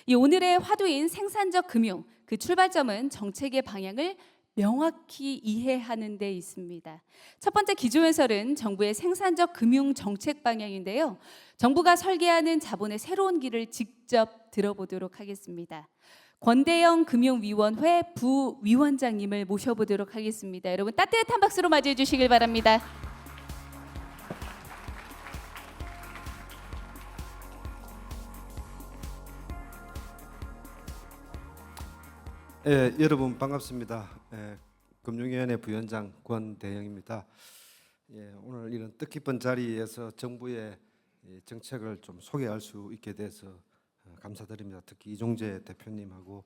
이 오늘의 화두인 생산적 금융, 그 출발점은 정책의 방향을 명확히 이해하는 데 있습니다. 첫 번째 기조연설은 정부의 생산적 금융 정책 방향인데요. 정부가 설계하는 자본의 새로운 길을 직접 들어보도록 하겠습니다. 권대영 금융위원회 부위원장님을 모셔보도록 하겠습니다. 여러분 따뜻한 박수로 맞이해 주시길 바랍니다. 여러분 반갑습니다. 금융위원회 부위원장 권대영입니다. 오늘 이런 뜻깊은 자리에서 정부의 정책을 좀 소개할 수 있게 돼서 감사드립니다. 특히 이종재 대표님하고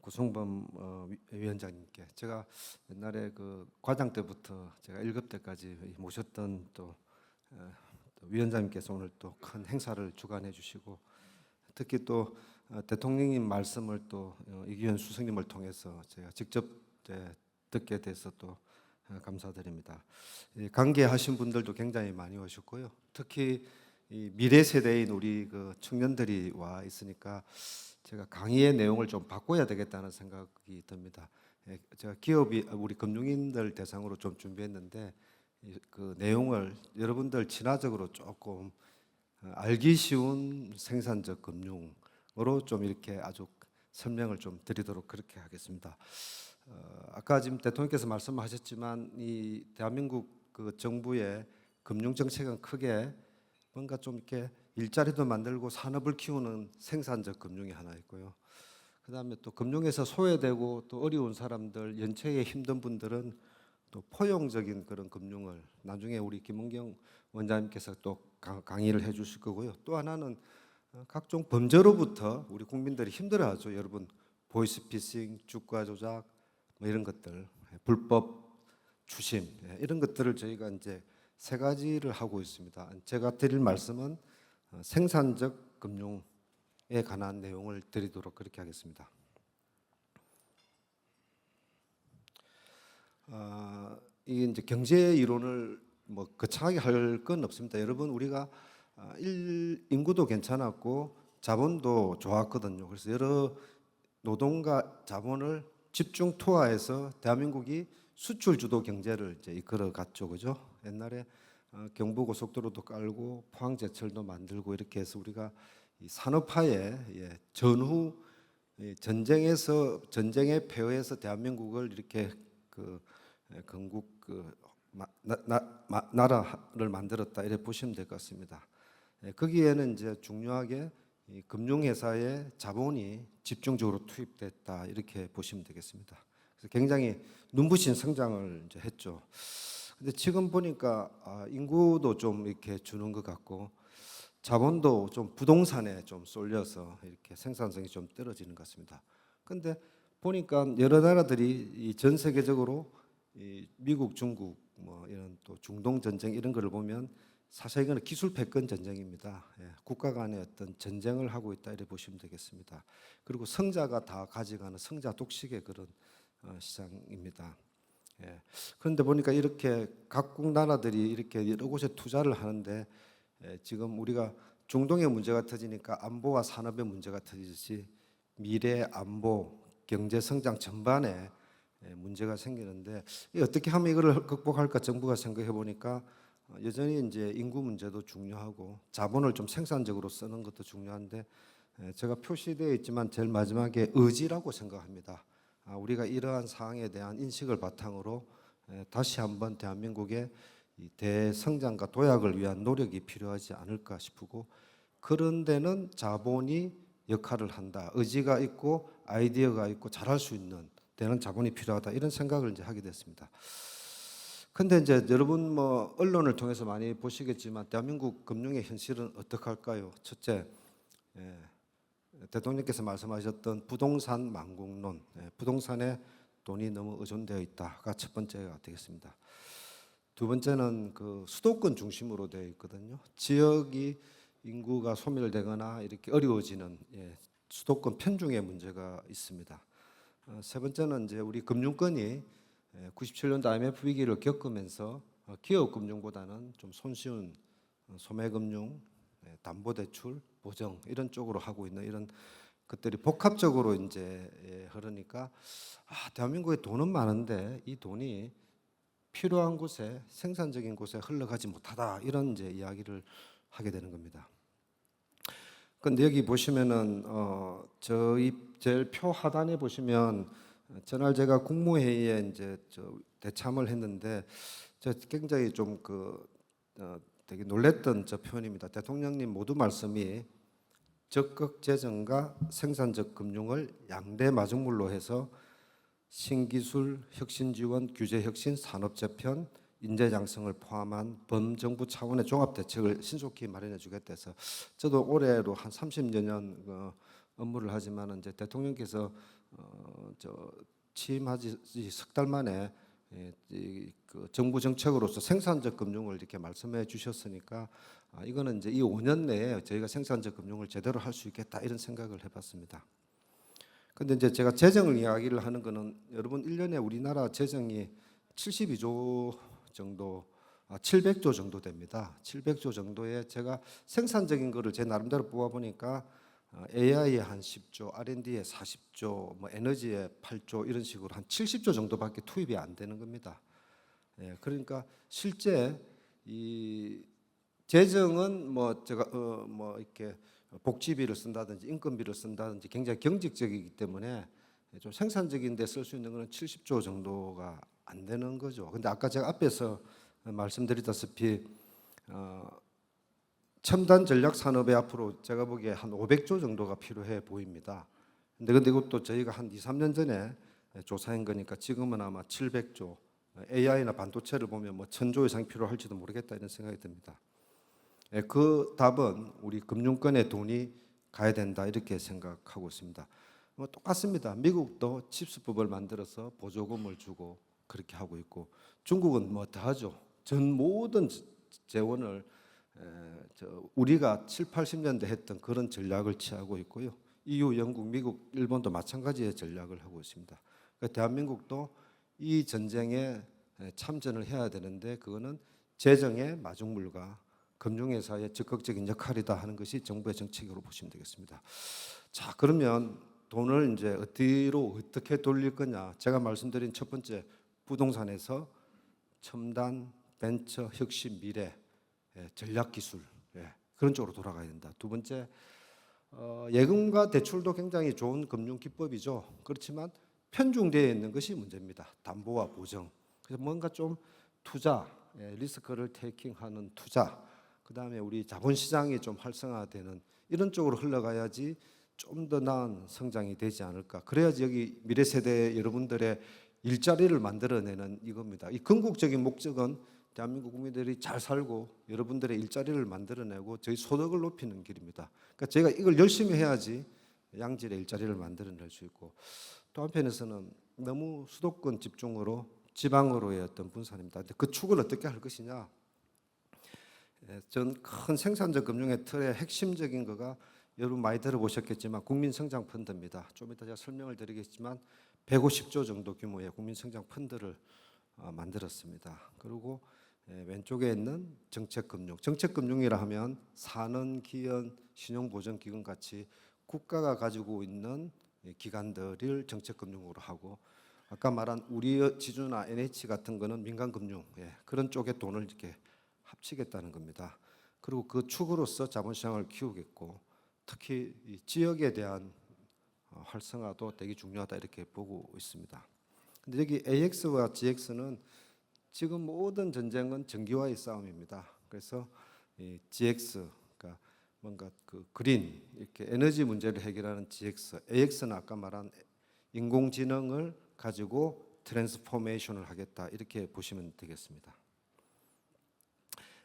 구성범 위원장님께 제가 옛날에 그 과장 때부터 제가 1급 때까지 모셨던 또 위원장님께서 오늘 또 큰 행사를 주관해 주시고 특히 또 대통령님 말씀을 또 이규현 수석님을 통해서 제가 직접 듣게 돼서 또 감사드립니다. 관계하신 분들도 굉장히 많이 오셨고요. 특히 이 미래 세대인 우리 그 청년들이 와 있으니까 제가 강의의 내용을 좀 바꿔야 되겠다는 생각이 듭니다. 제가 기업이 우리 금융인들 대상으로 좀 준비했는데 그 내용을 여러분들 친화적으로 조금 알기 쉬운 생산적 금융으로 좀 이렇게 아주 설명을 좀 드리도록 그렇게 하겠습니다. 아까 지금 대통령께서 말씀하셨지만 이 대한민국 그 정부의 금융 정책은 크게 뭔가 좀 이렇게 일자리도 만들고 산업을 키우는 생산적 금융이 하나 있고요. 그다음에 또 금융에서 소외되고 또 어려운 사람들, 연체에 힘든 분들은 또 포용적인 그런 금융을 나중에 우리 김은경 원장님께서 또 강의를 해주실 거고요. 또 하나는 각종 범죄로부터 우리 국민들이 힘들어하죠. 여러분 보이스피싱, 주가 조작 뭐 이런 것들, 불법 추심 이런 것들을 저희가 이제 세 가지를 하고 있습니다. 제가 드릴 말씀은 생산적 금융에 관한 내용을 드리도록 그렇게 하겠습니다. 이게 이제 경제 이론을 뭐 거창하게 할 건 없습니다. 여러분 우리가 인구도 괜찮았고 자본도 좋았거든요. 그래서 여러 노동과 자본을 집중 투하해서 대한민국이 수출 주도 경제를 이제 이끌어 갔죠, 그죠? 옛날에 경부고속도로도 깔고 포항제철도 만들고 이렇게 해서 우리가 이 산업화에 전후 전쟁에 패해서 대한민국을 이렇게 그 건국 나라를 만들었다 이렇게 보시면 될 것 같습니다. 거기에는 이제 중요하게 이 금융회사의 자본이 집중적으로 투입됐다 이렇게 보시면 되겠습니다. 그래서 굉장히 눈부신 성장을 이제 했죠. 근데 지금 보니까 인구도 좀 이렇게 주는 것 같고 자본도 좀 부동산에 좀 쏠려서 이렇게 생산성이 좀 떨어지는 것 같습니다. 근데 보니까 여러 나라들이 전 세계적으로 이 미국, 중국 뭐 이런 또 중동 전쟁 이런 거를 보면 사실 이거는 기술 패권 전쟁입니다. 국가 간의 어떤 전쟁을 하고 있다 이렇게 보시면 되겠습니다. 그리고 성자가 다 가져가는 성자 독식의 그런 시장입니다. 그런데 보니까 이렇게 각국 나라들이 이렇게 여러 곳에 투자를 하는데 지금 우리가 중동의 문제가 터지니까 안보와 산업의 문제가 터지듯이 미래 안보, 경제 성장 전반에 문제가 생기는데 어떻게 하면 이걸 극복할까 정부가 생각해 보니까 여전히 이제 인구 문제도 중요하고 자본을 좀 생산적으로 쓰는 것도 중요한데 제가 표시되어 있지만 제일 마지막에 의지라고 생각합니다. 우리가 이러한 사항에 대한 인식을 바탕으로 다시 한번 대한민국의 대성장과 도약을 위한 노력이 필요하지 않을까 싶고 그런 데는 자본이 역할을 한다. 의지가 있고 아이디어가 있고 잘할 수 있는 데는 자본이 필요하다. 이런 생각을 이제 하게 됐습니다. 근데 이제 여러분 뭐 언론을 통해서 많이 보시겠지만 대한민국 금융의 현실은 어떡할까요? 첫째, 대통령께서 말씀하셨던 부동산 망국론, 부동산에 돈이 너무 의존되어 있다가 첫 번째가 되겠습니다. 두 번째는 그 수도권 중심으로 되어 있거든요. 지역이 인구가 소멸되거나 이렇게 어려워지는 수도권 편중의 문제가 있습니다. 세 번째는 이제 우리 금융권이 97년도 IMF 위기를 겪으면서 기업 금융보다는 좀 손쉬운 소매금융, 담보대출, 보정 이런 쪽으로 하고 있는 이런 것들이 복합적으로 이제 흐르니까 대한민국에 돈은 많은데 이 돈이 필요한 곳에 생산적인 곳에 흘러가지 못하다 이런 이제 이야기를 하게 되는 겁니다. 근데 여기 보시면은 저희 제일 표 하단에 보시면 전날 제가 국무회의에 이제 대참을 했는데 저 굉장히 좀 되게 놀랬던 저 표현입니다. 대통령님 모두 말씀이 적극 재정과 생산적 금융을 양대 마중물로 해서 신기술, 혁신지원, 규제혁신, 산업재편, 인재양성을 포함한 범정부 차원의 종합대책을 신속히 마련해 주겠다 해서 저도 올해로 한 30여 년 업무를 하지만 이제 대통령께서 취임하지 석 달 만에 그 정부 정책으로서 생산적 금융을 이렇게 말씀해 주셨으니까 이거는 이제 이 5년 내에 저희가 생산적 금융을 제대로 할 수 있겠다 이런 생각을 해봤습니다. 근데 이제 제가 재정을 이야기를 하는 거는 여러분 1년에 우리나라 재정이 72조 정도 700조 정도 됩니다. 700조 정도에 제가 생산적인 거를 제 나름대로 뽑아 보니까 AI에 한 10조, R&D에 40조, 뭐 에너지에 8조 이런 식으로 한 70조 정도밖에 투입이 안 되는 겁니다. 예, 그러니까 실제 이 재정은 뭐 제가 뭐 이렇게 복지비를 쓴다든지 인건비를 쓴다든지 굉장히 경직적이기 때문에 좀 생산적인 데 쓸 수 있는 거는 70조 정도가 안 되는 거죠. 근데 아까 제가 앞에서 말씀드렸다시피 첨단 전략 산업에 앞으로 제가 보기에 한 500조 정도가 필요해 보입니다. 근데 이것도 저희가 한 2, 3년 전에 조사한 거니까 지금은 아마 700조, AI나 반도체를 보면 뭐 1000조 이상 필요할지도 모르겠다 이런 생각이 듭니다. 그 답은 우리 금융권에 돈이 가야 된다 이렇게 생각하고 있습니다. 뭐 똑같습니다. 미국도 칩스법을 만들어서 보조금을 주고 그렇게 하고 있고 중국은 뭐 더하죠. 전 모든 재원을 우리가 7, 80년대 했던 그런 전략을 취하고 있고요. EU, 영국, 미국, 일본도 마찬가지의 전략을 하고 있습니다. 그러니까 대한민국도 이 전쟁에 참전을 해야 되는데 그거는 재정의 마중물과 금융회사의 적극적인 역할이다 하는 것이 정부의 정책으로 보시면 되겠습니다. 자, 그러면 돈을 이제 어디로 어떻게 돌릴 거냐? 제가 말씀드린 첫 번째 부동산에서 첨단, 벤처, 혁신, 미래, 전략 기술 그런 쪽으로 돌아가야 된다. 두 번째 예금과 대출도 굉장히 좋은 금융 기법이죠. 그렇지만 편중되어 있는 것이 문제입니다. 담보와 보정. 그래서 뭔가 좀 투자, 리스크를 테이킹하는 투자. 그다음에 우리 자본시장이 좀 활성화되는 이런 쪽으로 흘러가야지 좀 더 나은 성장이 되지 않을까. 그래야지 여기 미래 세대 여러분들의 일자리를 만들어내는 이겁니다. 이 궁극적인 목적은 대한민국 국민들이 잘 살고 여러분들의 일자리를 만들어내고 저희 소득을 높이는 길입니다. 그러니까 저희가 이걸 열심히 해야지 양질의 일자리를 만들어낼 수 있고 또 한편에서는 너무 수도권 집중으로 지방으로의 어떤 분산입니다. 근데 그 축을 어떻게 할 것이냐? 전 큰 생산적 금융의 틀의 핵심적인 거가 여러분 많이 들어보셨겠지만 국민성장펀드입니다. 좀 이따 제가 설명을 드리겠지만 150조 정도 규모의 국민성장 펀드를 만들었습니다. 그리고 왼쪽에 있는 정책금융. 정책금융이라 하면 산은, 기연, 신용보전기금 같이 국가가 가지고 있는 기관들을 정책금융으로 하고 아까 말한 우리지주나 NH 같은 거는 민간금융 그런 쪽에 돈을 이렇게 합치겠다는 겁니다. 그리고 그 축으로서 자본시장을 키우겠고 특히 이 지역에 대한 활성화도 되게 중요하다 이렇게 보고 있습니다. 근데 여기 AX와 GX는 지금 모든 전쟁은 전기와의 싸움입니다. 그래서 이 GX, 그러니까 뭔가 그 그린 이렇게 에너지 문제를 해결하는 GX, AX는 아까 말한 인공지능을 가지고 트랜스포메이션을 하겠다 이렇게 보시면 되겠습니다.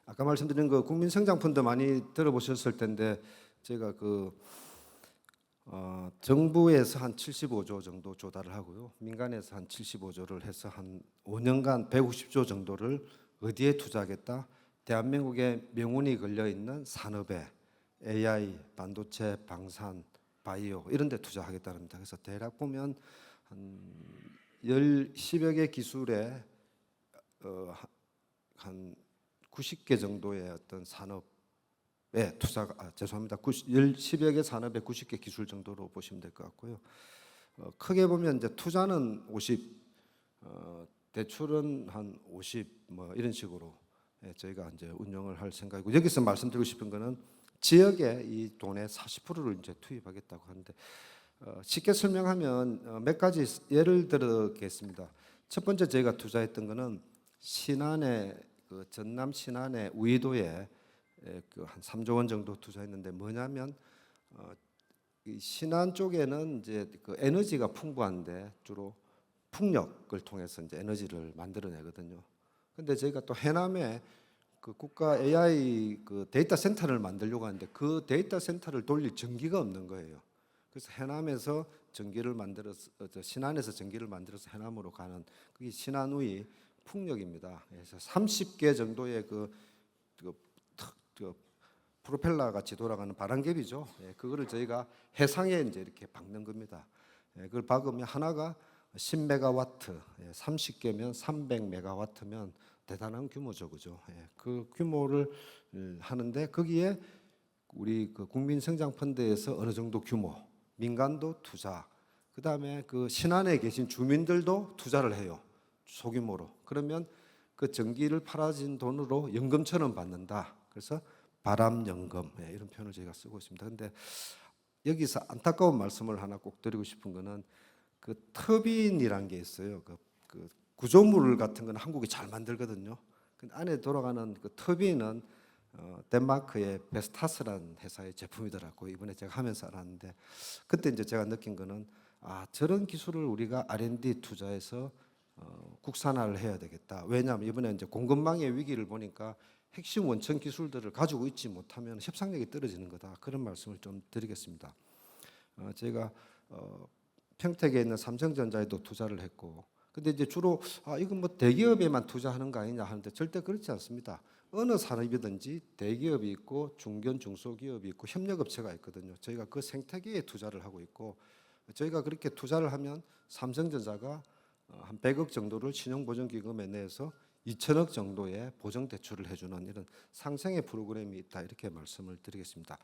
아까 말씀드린 그 국민성장펀드 많이 들어보셨을 텐데 제가 정부에서 한 75조 정도 조달을 하고요. 민간에서 한 75조를 해서 한 5년간 150조 정도를 어디에 투자하겠다? 대한민국의 명운이 걸려 있는 산업에 AI, 반도체, 방산, 바이오 이런 데 투자하겠다는 겁니다. 그래서 대략 보면 한 10여 개 기술에 한 90개 정도의 어떤 산업 투자가 죄송합니다. 10여 개 산업에 90개 기술 정도로 보시면 될 것 같고요. 크게 보면 이제 투자는 50, 대출은 한 50 뭐 이런 식으로 저희가 이제 운영을 할 생각이고, 여기서 말씀드리고 싶은 거는 지역에 이 돈의 40%를 이제 투입하겠다고 하는데, 쉽게 설명하면 몇 가지 예를 들겠습니다. 첫 번째 저희가 투자했던 거는 신안에 전남 신안의 우이도에 한 3조 원 정도 투자했는데, 뭐냐면 이 신안 쪽에는 이제 에너지가 풍부한데 주로 풍력을 통해서 이제 에너지를 만들어내거든요. 근데 저희가 또 해남에 국가 AI 데이터 센터를 만들려고 하는데, 그 데이터 센터를 돌릴 전기가 없는 거예요. 그래서 해남에서 전기를 만들어서 신안에서 전기를 만들어서 해남으로 가는 그게 신안우이 풍력입니다. 그래서 30개 정도의 그 프로펠러 같이 돌아가는 바람개비죠. 그거를 저희가 해상에 이제 이렇게 박는 겁니다. 그걸 박으면 하나가 10메가와트, 30개면 300메가와트면 대단한 규모죠, 그죠? 그 규모를 하는데, 거기에 우리 국민성장펀드에서 어느 정도 규모, 민간도 투자, 그 다음에 그 신안에 계신 주민들도 투자를 해요, 소규모로. 그러면 그 전기를 팔아진 돈으로 연금처럼 받는다. 그래서 바람연금, 이런 표현을 저희가 쓰고 있습니다. 그런데 여기서 안타까운 말씀을 하나 꼭 드리고 싶은 거는, 그 터빈이란 게 있어요. 그 구조물 같은 건 한국이 잘 만들거든요. 근데 안에 돌아가는 그 터빈은 덴마크의 베스타스라는 회사의 제품이더라고요. 이번에 제가 하면서 알았는데, 그때 이제 제가 느낀 거는, 저런 기술을 우리가 R&D 투자해서 국산화를 해야 되겠다. 왜냐하면 이번에 이제 공급망의 위기를 보니까 핵심 원천 기술들을 가지고 있지 못하면 협상력이 떨어지는 거다. 그런 말씀을 좀 드리겠습니다. 제가 평택에 있는 삼성전자에도 투자를 했고, 근데 이제 주로 이건 뭐 대기업에만 투자하는 거 아니냐 하는데, 절대 그렇지 않습니다. 어느 산업이든지 대기업이 있고 중견 중소기업이 있고 협력업체가 있거든요. 저희가 그 생태계에 투자를 하고 있고, 저희가 그렇게 투자를 하면 삼성전자가 한 100억 정도를 신용보증기금에 내서 2천억 정도의 보정대출을 해주는 이런 상생의 프로그램이 있다, 이렇게 말씀을 드리겠습니다.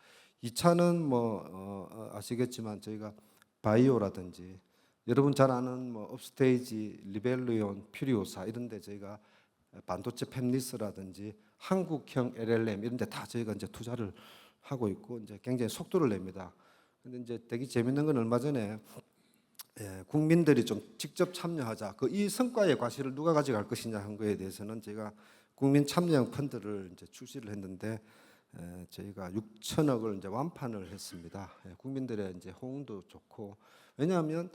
2차는 뭐 아시겠지만 저희가 바이오라든지 여러분 잘 아는 뭐 업스테이지, 리벨리온, 퓨리오사 이런 데 저희가 반도체 팹리스라든지 한국형 LLM 이런 데 다 저희가 이제 투자를 하고 있고, 이제 굉장히 속도를 냅니다. 근데 이제 되게 재밌는 건, 얼마 전에 국민들이 좀 직접 참여하자, 이 성과의 과실을 누가 가져갈 것이냐 한 거에 대해서는 제가 국민 참여형 펀드를 이제 출시를 했는데, 저희가 6천억을 이제 완판을 했습니다. 국민들의 이제 호응도 좋고, 왜냐하면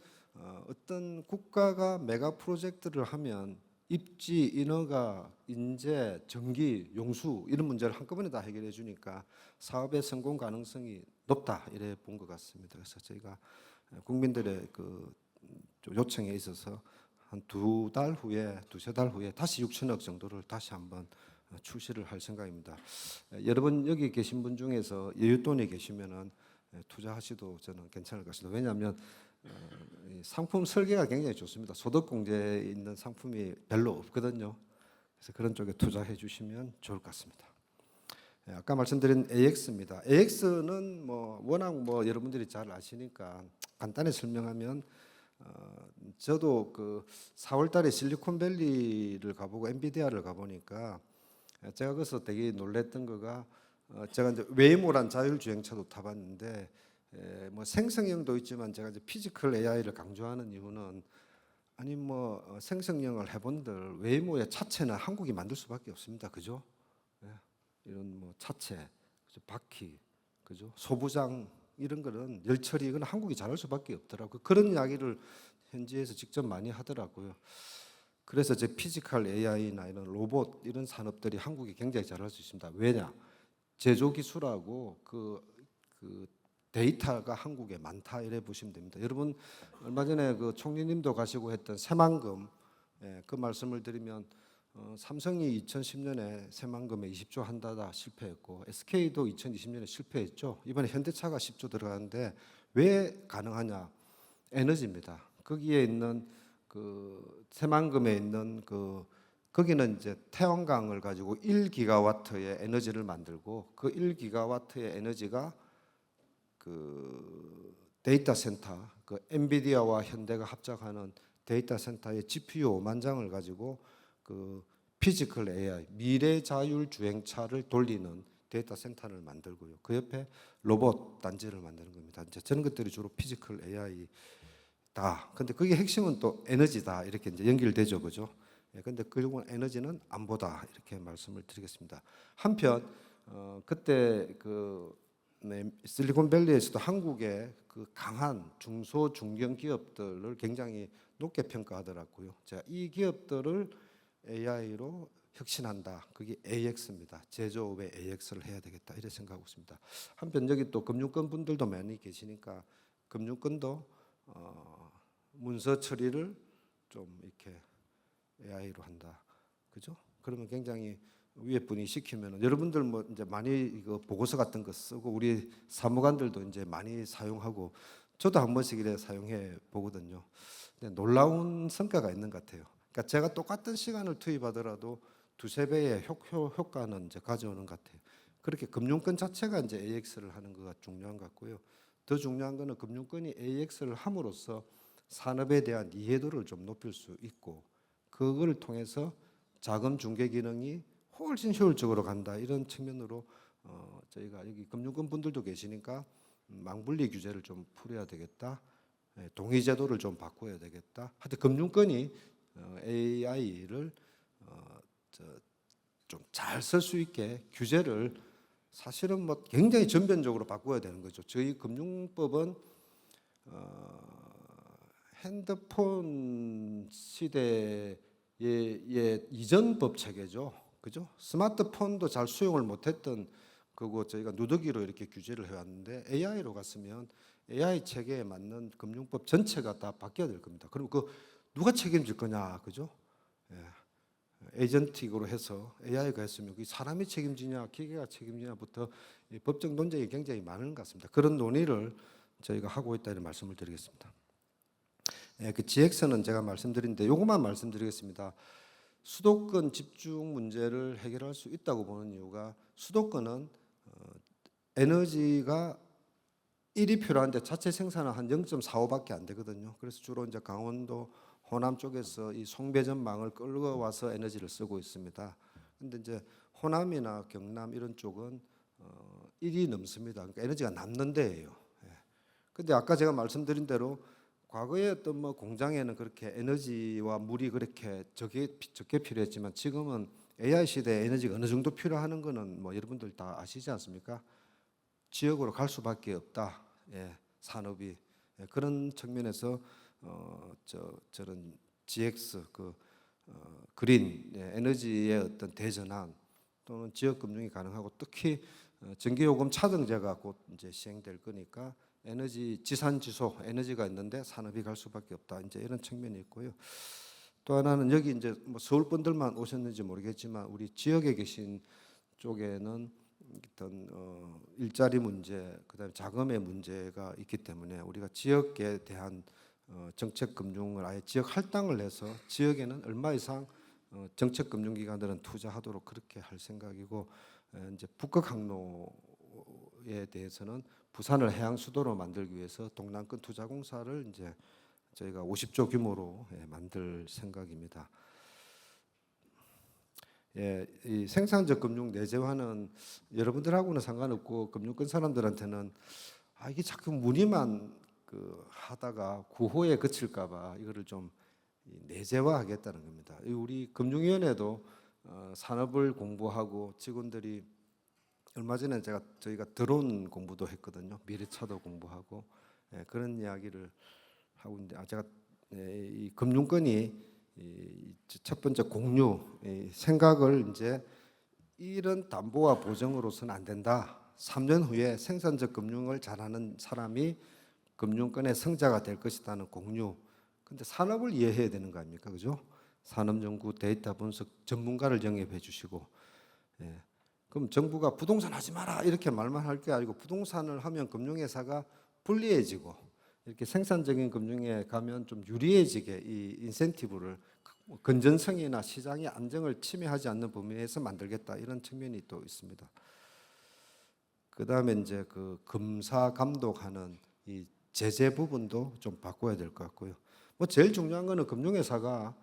어떤 국가가 메가 프로젝트를 하면 입지, 인허가, 인재, 전기, 용수 이런 문제를 한꺼번에 다 해결해 주니까 사업의 성공 가능성이 높다, 이래 본 것 같습니다. 그래서 저희가 국민들의 그 요청에 있어서 한 2달 후에, 2~3달 후에 다시 6천억 정도를 다시 한번 출시를 할 생각입니다. 여러분 여기 계신 분 중에서 여윳돈이 계시면은 투자하시도 저는 괜찮을 것 같습니다. 왜냐하면 상품 설계가 굉장히 좋습니다. 소득공제에 있는 상품이 별로 없거든요. 그래서 그런 쪽에 투자해 주시면 좋을 것 같습니다. 아까 말씀드린 AX입니다. AX는 뭐 워낙 뭐 여러분들이 잘 아시니까 간단히 설명하면, 저도 그 4월달에 실리콘밸리를 가보고 엔비디아를 가보니까 제가 거기서 되게 놀랬던 거가, 제가 이제 웨이모란 자율주행차도 타봤는데, 뭐 생성형도 있지만 제가 이제 피지컬 AI를 강조하는 이유는, 아니 뭐 생성형을 해본들 웨이모의 차체는 한국이 만들 수밖에 없습니다, 그죠? 이런 뭐 차체, 그죠? 바퀴, 그죠? 소부장 이런 거는 열처리 이건 한국이 잘할 수밖에 없더라고요. 그런 이야기를 현지에서 직접 많이 하더라고요. 그래서 제 피지컬 AI나 이런 로봇 이런 산업들이 한국이 굉장히 잘할 수 있습니다. 왜냐? 제조 기술하고 그 데이터가 한국에 많다, 이래 보시면 됩니다. 여러분 얼마 전에 그 총리님도 가시고 했던 새만금, 그 말씀을 드리면, 삼성이 2010년에 새만금에 20조 한다다 실패했고, SK도 2020년에 실패했죠. 이번에 현대차가 10조 들어가는데 왜 가능하냐? 에너지입니다. 거기에 있는 그 새만금에 있는 그 거기는 이제 태양광을 가지고 1기가와트의 에너지를 만들고 그 1기가와트의 에너지가 그 데이터 센터, 그 엔비디아와 현대가 합작하는 데이터 센터의 GPU 5만 장을 가지고 그 피지컬 AI, 미래 자율 주행차를 돌리는 데이터 센터를 만들고요. 그 옆에 로봇 단지를 만드는 겁니다. 이제 저런 것들이 주로 피지컬 AI다. 근데 그게 핵심은 또 에너지다. 이렇게 이제 연결되죠, 그죠? 예, 근데 결국은 에너지는 안보다 이렇게 말씀을 드리겠습니다. 한편 그때 실리콘밸리에서도 한국의 그 강한 중소 중견 기업들을 굉장히 높게 평가하더라고요. 자, 이 기업들을 AI로 혁신한다. 그게 AX입니다. 제조업의 AX를 해야 되겠다. 이렇게 생각하고 있습니다. 한편 여기 또 금융권 분들도 많이 계시니까 금융권도 문서 처리를 좀 이렇게 AI로 한다. 그죠? 그러면 굉장히 위에 분이 시키면 여러분들 뭐 이제 많이 이거 보고서 같은 거 쓰고 우리 사무관들도 이제 많이 사용하고 저도 한 번씩 이래 사용해 보거든요. 근데 놀라운 성과가 있는 것 같아요. 그러니까 제가 똑같은 시간을 투입하더라도 두세 배의 효과는 이제 가져오는 것 같아요. 그렇게 금융권 자체가 이제 AX를 하는 거가 중요한 것 같고요. 더 중요한 거는 금융권이 AX를 함으로써 산업에 대한 이해도를 좀 높일 수 있고 그걸 통해서 자금 중개 기능이 훨씬 효율적으로 간다 이런 측면으로 저희가 여기 금융권 분들도 계시니까 망분리 규제를 좀 풀어야 되겠다. 동의 제도를 좀 바꿔야 되겠다. 하여튼 금융권이 AI를 좀 잘 쓸 수 있게 규제를 사실은 뭐 굉장히 전면적으로 바꿔야 되는 거죠. 저희 금융법은 핸드폰 시대의 이전 법 체계죠. 그죠? 스마트폰도 잘 수용을 못했던 그거 저희가 누더기로 이렇게 규제를 해왔는데 AI로 갔으면 AI 체계에 맞는 금융법 전체가 다 바뀌어야 될 겁니다. 그럼 그 누가 책임질 거냐, 그죠? 예. 에이전틱으로 해서 AI가 했으면 그 사람이 책임지냐, 기계가 책임지냐부터 법적 논쟁이 굉장히 많은 것 같습니다. 그런 논의를 저희가 하고 있다는 말씀을 드리겠습니다. 예, 그 GX는 제가 말씀드린데 이것만 말씀드리겠습니다. 수도권 집중 문제를 해결할 수 있다고 보는 이유가 수도권은 에너지가 1이 필요한데 자체 생산은 한 0.45밖에 안 되거든요. 그래서 주로 이제 강원도, 호남 쪽에서 이 송배전망을 끌고 와서 에너지를 쓰고 있습니다. 근데 이제 호남이나 경남 이런 쪽은 1이 넘습니다. 그러니까 에너지가 남는 데예요. 예. 근데 아까 제가 말씀드린 대로 과거에 어떤 뭐 공장에는 그렇게 에너지와 물이 그렇게 적게 필요했지만 지금은 AI 시대에 에너지가 어느 정도 필요하는 거는 뭐 여러분들 다 아시지 않습니까? 지역으로 갈 수밖에 없다. 예, 산업이 그런 측면에서 저런 GX 그린 에너지의 어떤 대전환 또는 지역 금융이 가능하고 특히 전기요금 차등제가 곧 이제 시행될 거니까 에너지 지산지소 에너지가 있는데 산업이 갈 수밖에 없다. 이제 이런 측면이 있고요. 또 하나는 여기 이제 뭐 서울 분들만 오셨는지 모르겠지만 우리 지역에 계신 쪽에는 어떤 일자리 문제, 그다음에 자금의 문제가 있기 때문에 우리가 지역에 대한 정책 금융을 아예 지역 할당을 해서 지역에는 얼마 이상 정책 금융 기관들은 투자하도록 그렇게 할 생각이고 이제 북극 항로에 대해서는 부산을 해양 수도로 만들기 위해서 동남권 투자공사를 이제 저희가 50조 규모로 만들 생각입니다. 예, 이 생산적 금융 내재화는 여러분들하고는 상관없고 금융권 사람들한테는 이게 자꾸 문의만 하다가 구호에 그칠까봐 이거를 좀 내재화하겠다는 겁니다. 우리 금융위원회도 산업을 공부하고 직원들이 얼마 전에 저희가 드론 공부도 했거든요. 미래차도 공부하고 그런 이야기를 하고 있는데 제가 이 금융권이 첫 번째 공유 생각을 이제 이런 담보와 보증으로서는 안 된다. 3년 후에 생산적 금융을 잘하는 사람이 금융권의 성자가 될 것이라는 공유. 근데 산업을 이해해야 되는 거 아닙니까, 그죠? 산업연구, 데이터 분석 전문가를 영입해 주시고, 그럼 정부가 부동산 하지 마라 이렇게 말만 할 게 아니고 부동산을 하면 금융회사가 불리해지고 이렇게 생산적인 금융에 가면 좀 유리해지게 이 인센티브를 뭐 건전성이나 시장의 안정을 침해하지 않는 범위에서 만들겠다 이런 측면이 또 있습니다. 그다음에 이제 그 검사 감독하는 이 제재 부분도 좀 바꿔야 될 것 같고요. 뭐 제일 중요한 거는 금융회사가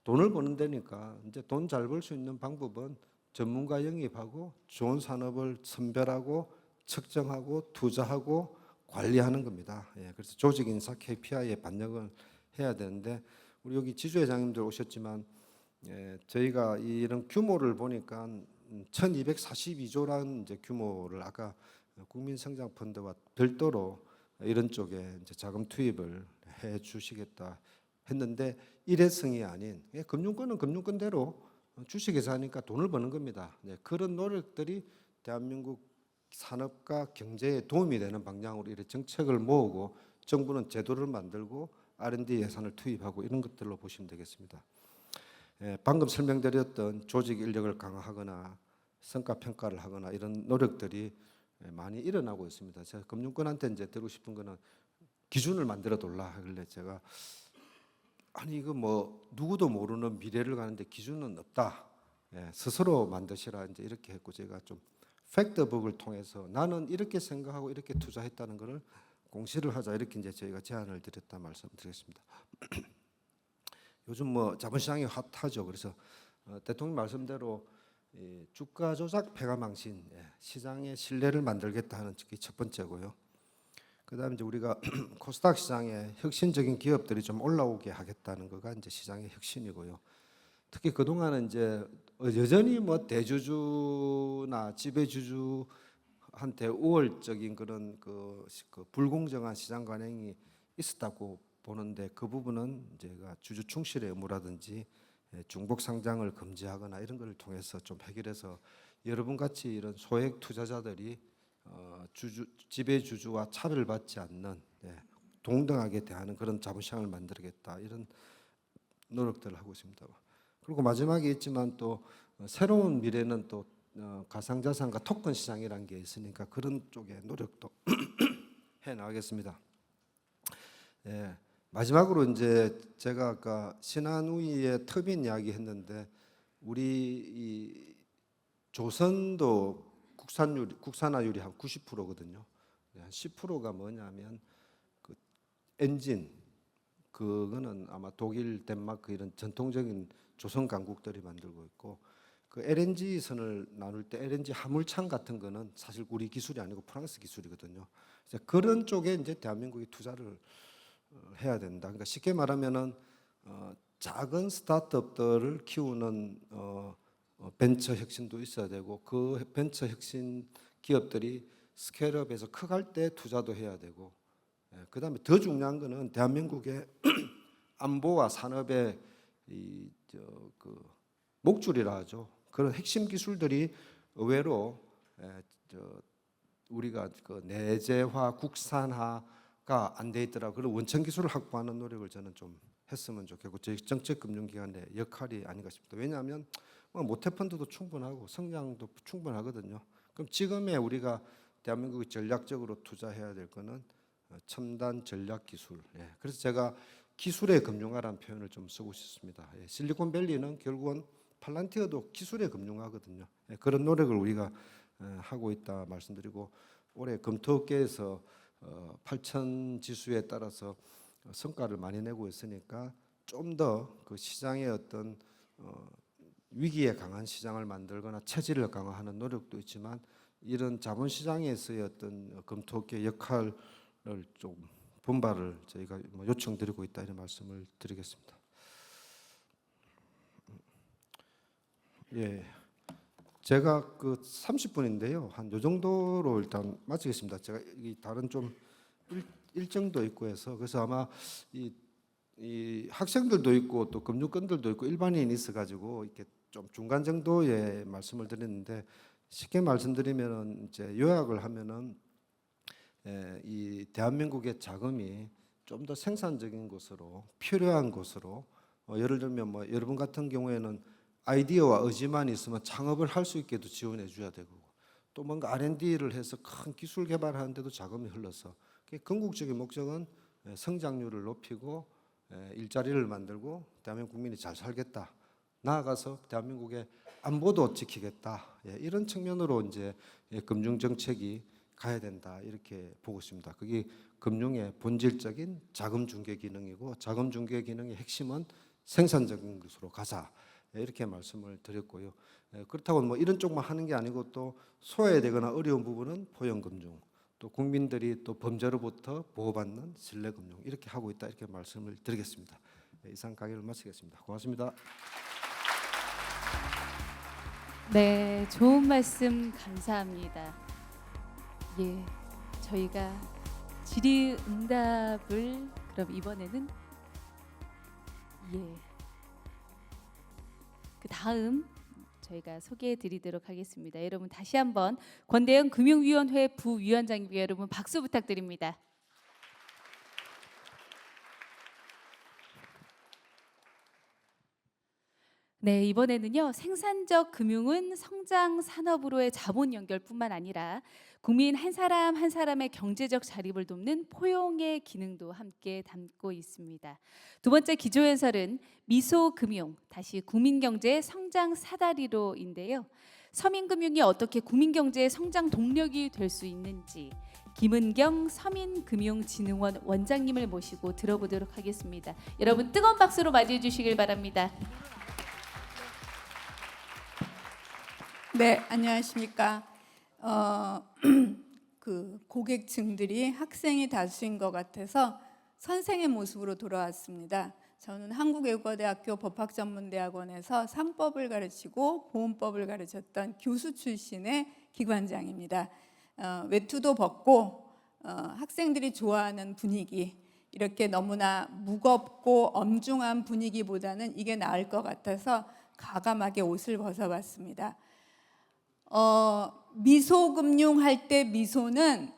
돈을 버는 데니까 이제 돈 잘 벌 수 있는 방법은 전문가 영입하고 좋은 산업을 선별하고 측정하고 투자하고 관리하는 겁니다. 예, 그래서 조직 인사 KPI에 반영을 해야 되는데 우리 여기 지주 회장님들 오셨지만 저희가 이런 규모를 보니까 1,242조라는 이제 규모를 아까 국민성장펀드와 별도로 이런 쪽에 이제 자금 투입을 해 주시겠다 했는데 일회성이 아닌 금융권은 금융권대로 주식회사 하니까 돈을 버는 겁니다. 그런 노력들이 대한민국 산업과 경제에 도움이 되는 방향으로 이런 정책을 모으고 정부는 제도를 만들고 R&D 예산을 투입하고 이런 것들로 보시면 되겠습니다. 방금 설명드렸던 조직 인력을 강화하거나 성과 평가를 하거나 이런 노력들이 많이 일어나고 있습니다. 제가 금융권한테 이제 드리고 싶은 거는 기준을 만들어 돌라 하길래 제가 아니 이거 뭐 누구도 모르는 미래를 가는데 기준은 없다. 스스로 만드시라 이제 이렇게 했고 제가 좀 팩트북을 통해서 나는 이렇게 생각하고 이렇게 투자했다는 것을 공시를 하자 이렇게 이제 저희가 제안을 드렸다 말씀드리겠습니다. 요즘 뭐 자본시장이 핫하죠. 그래서 대통령 말씀대로 이 주가 조작 폐가 망신, 시장의 신뢰를 만들겠다 하는 게 첫 번째고요. 그다음에 이제 우리가 코스닥 시장에 혁신적인 기업들이 좀 올라오게 하겠다는 거가 이제 시장의 혁신이고요. 특히 그 동안은 이제 여전히 뭐 대주주나 지배주주한테 우월적인 그런 그 불공정한 시장 관행이 있었다고 보는데 그 부분은 제가 주주 충실의 의무라든지 중복 상장을 금지하거나 이런 것을 통해서 좀 해결해서 여러분 같이 이런 소액 투자자들이 지배주주와 차별받지 않는 동등하게 대하는 그런 자본시장을 만들겠다 이런 노력들을 하고 있습니다. 그리고 마지막에 있지만 또 새로운 미래는 또 가상자산과 토큰 시장이라는 게 있으니까 그런 쪽에 노력도 해 나가겠습니다. 마지막으로 이제 제가 아까 신한우이의 터빈 이야기 했는데 우리 이 조선도 국산화율이 한 90%거든요. 한 10%가 뭐냐면 그 엔진 그거는 아마 독일, 덴마크 이런 전통적인 조선 강국들이 만들고 있고 그 LNG 선을 나눌 때 LNG 화물창 같은 거는 사실 우리 기술이 아니고 프랑스 기술이거든요. 그런 쪽에 이제 대한민국이 투자를 해야 된다. 그러니까 쉽게 말하면은 작은 스타트업들을 키우는 벤처 혁신도 있어야 되고 그 벤처 혁신 기업들이 스케일업에서 커갈 때 투자도 해야 되고 그다음에 더 중요한 거는 대한민국의 안보와 산업의 그 목줄이라 하죠. 그런 핵심 기술들이 의외로 우리가 그 내재화, 국산화가 안 돼 있더라. 그런 원천 기술을 확보하는 노력을 저는 좀 했으면 좋겠고 저희 정책금융기관의 역할이 아닌가 싶습니다. 왜냐하면 모태펀드도 충분하고 성장도 충분하거든요. 그럼 지금의 우리가 대한민국이 전략적으로 투자해야 될 거는 첨단 전략 기술. 그래서 제가 기술의 금융화라는 표현을 좀 쓰고 싶습니다. 실리콘밸리는 결국은 팔란티어도 기술의 금융화거든요. 그런 노력을 우리가 하고 있다 말씀드리고 올해 검토업계에서 8천 지수에 따라서 성과를 많이 내고 있으니까 좀 더 그 시장의 어떤 위기에 강한 시장을 만들거나 체질을 강화하는 노력도 있지만 이런 자본시장에서의 어떤 검토업계 역할을 좀 분발을 저희가 요청드리고 있다 이런 말씀을 드리겠습니다. 제가 그 30분인데요. 한 요 정도로 일단 마치겠습니다. 제가 이 다른 좀 일정도 있고 해서 그래서 아마 이 학생들도 있고 또 금융권들도 있고 일반인이 있어가지고 이렇게 좀 중간 정도의 말씀을 드렸는데 쉽게 말씀드리면은 이제 요약을 하면은 이 대한민국의 자금이 좀 더 생산적인 곳으로 필요한 곳으로 예를 들면 뭐 여러분 같은 경우에는 아이디어와 의지만 있으면 창업을 할 수 있게도 지원해 줘야 되고 또 뭔가 R&D를 해서 큰 기술 개발하는데도 자금이 흘러서 궁극적인 목적은 성장률을 높이고 일자리를 만들고 대한민국 국민이 잘 살겠다. 나아가서 대한민국의 안보도 지키겠다. 이런 측면으로 이제 금융 정책이 가야 된다 이렇게 보고 있습니다. 그게 금융의 본질적인 자금 중개 기능이고 자금 중개 기능의 핵심은 생산적인 것으로 가자 이렇게 말씀을 드렸고요. 그렇다고 뭐 이런 쪽만 하는 게 아니고 또 소외되거나 어려운 부분은 포용금융, 또 국민들이 또 범죄로부터 보호받는 신뢰금융 이렇게 하고 있다 이렇게 말씀을 드리겠습니다. 이상 강의를 마치겠습니다. 고맙습니다. 네, 좋은 말씀 감사합니다. 예, 저희가 질의응답을 그럼 이번에는 그 다음 저희가 소개해드리도록 하겠습니다. 여러분 다시 한번 권대영 금융위원회 부위원장님께 여러분 박수 부탁드립니다. 네, 이번에는요. 생산적 금융은 성장 산업으로의 자본 연결뿐만 아니라 국민 한 사람 한 사람의 경제적 자립을 돕는 포용의 기능도 함께 담고 있습니다. 두 번째 기조연설은 미소금융, 다시 국민경제의 성장 사다리로인데요. 서민금융이 어떻게 국민경제의 성장 동력이 될 수 있는지 김은경 서민금융진흥원 원장님을 모시고 들어보도록 하겠습니다. 여러분 뜨거운 박수로 맞이해 주시길 바랍니다. 네, 안녕하십니까. 그 고객층들이 학생이 다수인 것 같아서 선생의 모습으로 돌아왔습니다. 저는 한국외국어대학교 법학전문대학원에서 상법을 가르치고 보험법을 가르쳤던 교수 출신의 기관장입니다. 외투도 벗고 학생들이 좋아하는 분위기, 이렇게 너무나 무겁고 엄중한 분위기보다는 이게 나을 것 같아서 과감하게 옷을 벗어봤습니다. 미소금융 할 때 미소는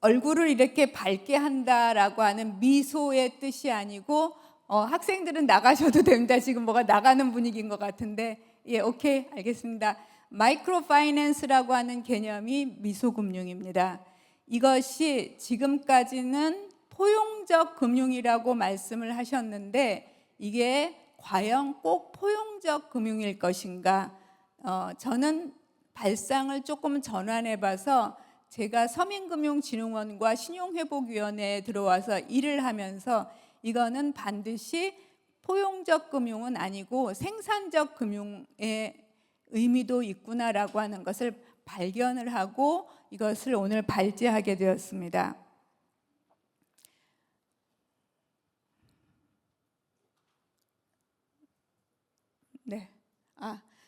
얼굴을 이렇게 밝게 한다라고 하는 미소의 뜻이 아니고 학생들은 나가셔도 됩니다. 지금 뭐가 나가는 분위기인 것 같은데 오케이 알겠습니다. 마이크로 파이낸스라고 하는 개념이 미소금융입니다. 이것이 지금까지는 포용적 금융이라고 말씀을 하셨는데 이게 과연 꼭 포용적 금융일 것인가? 저는 발상을 조금 전환해 봐서 제가 서민금융진흥원과 신용회복위원회에 들어와서 일을 하면서 이거는 반드시 포용적 금융은 아니고 생산적 금융의 의미도 있구나라고 하는 것을 발견을 하고 이것을 오늘 발제하게 되었습니다. 네.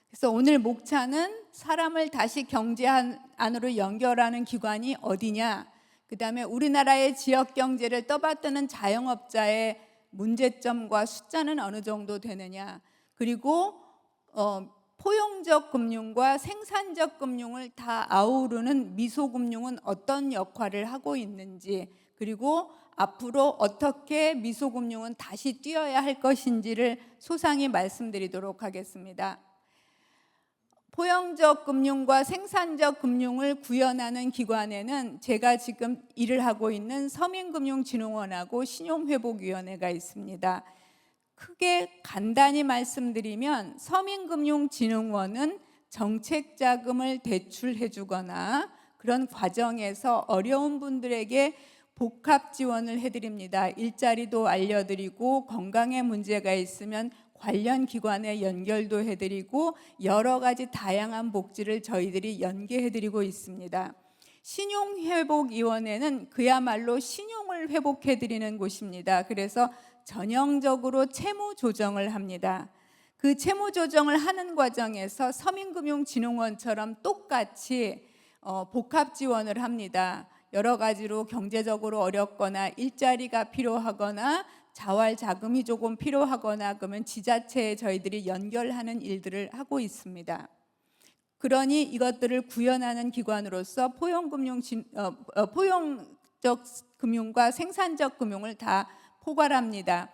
그래서 오늘 목차는 사람을 다시 경제 안으로 연결하는 기관이 어디냐, 그 다음에 우리나라의 지역 경제를 떠받드는 자영업자의 문제점과 숫자는 어느 정도 되느냐, 그리고 포용적 금융과 생산적 금융을 다 아우르는 미소금융은 어떤 역할을 하고 있는지, 그리고 앞으로 어떻게 미소금융은 다시 뛰어야 할 것인지를 소상히 말씀드리도록 하겠습니다. 포용적 금융과 생산적 금융을 구현하는 기관에는 제가 지금 일을 하고 있는 서민금융진흥원하고 신용회복위원회가 있습니다. 크게 간단히 말씀드리면 서민금융진흥원은 정책자금을 대출해 주거나 그런 과정에서 어려운 분들에게 복합 지원을 해드립니다. 일자리도 알려드리고 건강에 문제가 있으면 관련 기관에 연결도 해드리고 여러 가지 다양한 복지를 저희들이 연계해드리고 있습니다. 신용회복위원회는 그야말로 신용을 회복해드리는 곳입니다. 그래서 전형적으로 채무 조정을 합니다. 그 채무 조정을 하는 과정에서 서민금융진흥원처럼 똑같이 복합 지원을 합니다. 여러 가지로 경제적으로 어렵거나 일자리가 필요하거나 자활 자금이 조금 필요하거나 그러면 지자체에 저희들이 연결하는 일들을 하고 있습니다. 그러니 이것들을 구현하는 기관으로서 포용적 금융과 생산적 금융을 다 포괄합니다.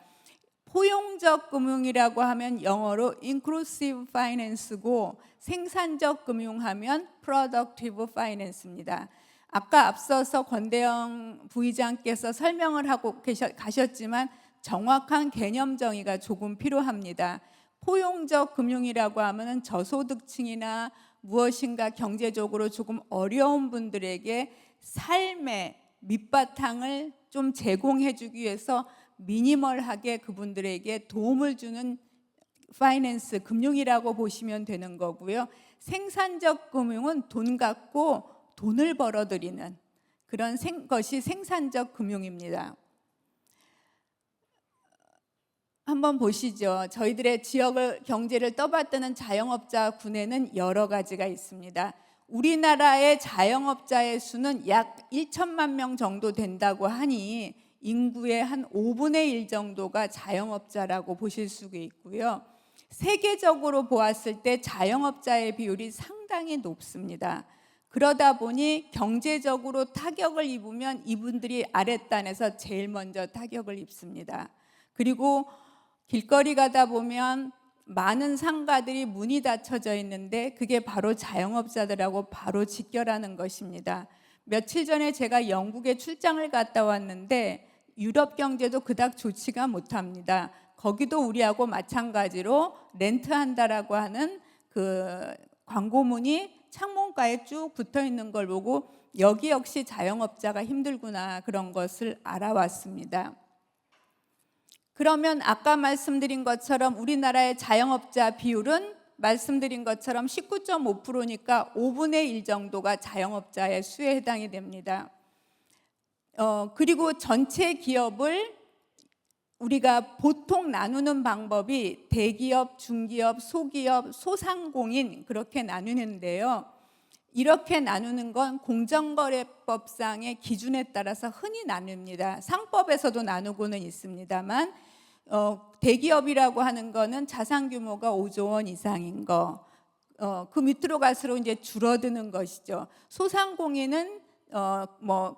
포용적 금융이라고 하면 영어로 inclusive finance고 생산적 금융하면 productive finance입니다. 아까 앞서서 권대영 부의장께서 설명을 하고 가셨지만 정확한 개념 정의가 조금 필요합니다. 포용적 금융이라고 하면은 저소득층이나 무엇인가 경제적으로 조금 어려운 분들에게 삶의 밑바탕을 좀 제공해 주기 위해서 미니멀하게 그분들에게 도움을 주는 파이낸스, 금융이라고 보시면 되는 거고요. 생산적 금융은 돈 갖고 돈을 벌어들이는 그런 것이 생산적 금융입니다. 한번 보시죠. 저희들의 지역을 경제를 떠받드는 자영업자 군에는 여러 가지가 있습니다. 우리나라의 자영업자의 수는 약 1천만 명 정도 된다고 하니 인구의 한 5분의 1 정도가 자영업자라고 보실 수가 있고요. 세계적으로 보았을 때 자영업자의 비율이 상당히 높습니다. 그러다 보니 경제적으로 타격을 입으면 이분들이 아랫단에서 제일 먼저 타격을 입습니다. 그리고 길거리 가다 보면 많은 상가들이 문이 닫혀져 있는데 그게 바로 자영업자들하고 바로 직결하는 것입니다. 며칠 전에 제가 영국에 출장을 갔다 왔는데 유럽 경제도 그닥 좋지가 못합니다. 거기도 우리하고 마찬가지로 렌트한다라고 하는 그 광고문이 창문가에 쭉 붙어 있는 걸 보고 여기 역시 자영업자가 힘들구나 그런 것을 알아왔습니다. 그러면 아까 말씀드린 것처럼 우리나라의 자영업자 비율은 말씀드린 것처럼 19.5%니까 5분의 1 정도가 자영업자의 수에 해당이 됩니다. 그리고 전체 기업을 우리가 보통 나누는 방법이 대기업, 중기업, 소기업, 소상공인 그렇게 나누는데요. 이렇게 나누는 건 공정거래법상의 기준에 따라서 흔히 나눕니다. 상법에서도 나누고는 있습니다만 대기업이라고 하는 거는 자산 규모가 5조 원 이상인 거, 그 밑으로 갈수록 이제 줄어드는 것이죠. 소상공인은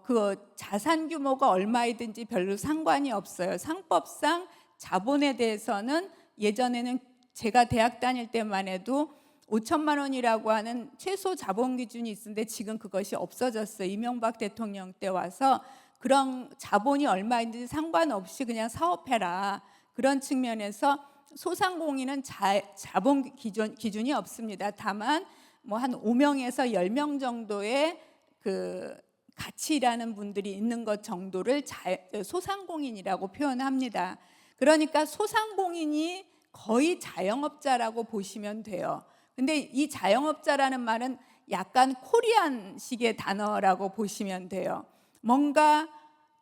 그 자산 규모가 얼마이든지 별로 상관이 없어요. 상법상 자본에 대해서는 예전에는 제가 대학 다닐 때만 해도 5천만 원이라고 하는 최소 자본 기준이 있는데 지금 그것이 없어졌어요. 이명박 대통령 때 와서 그런 자본이 얼마인지 상관없이 그냥 사업해라. 그런 측면에서 소상공인은 자본 기준이 없습니다. 다만 뭐 한 5명에서 10명 정도의 그 같이 일하는 분들이 있는 것 정도를 소상공인이라고 표현합니다. 그러니까 소상공인이 거의 자영업자라고 보시면 돼요. 근데 이 자영업자라는 말은 약간 코리안식의 단어라고 보시면 돼요. 뭔가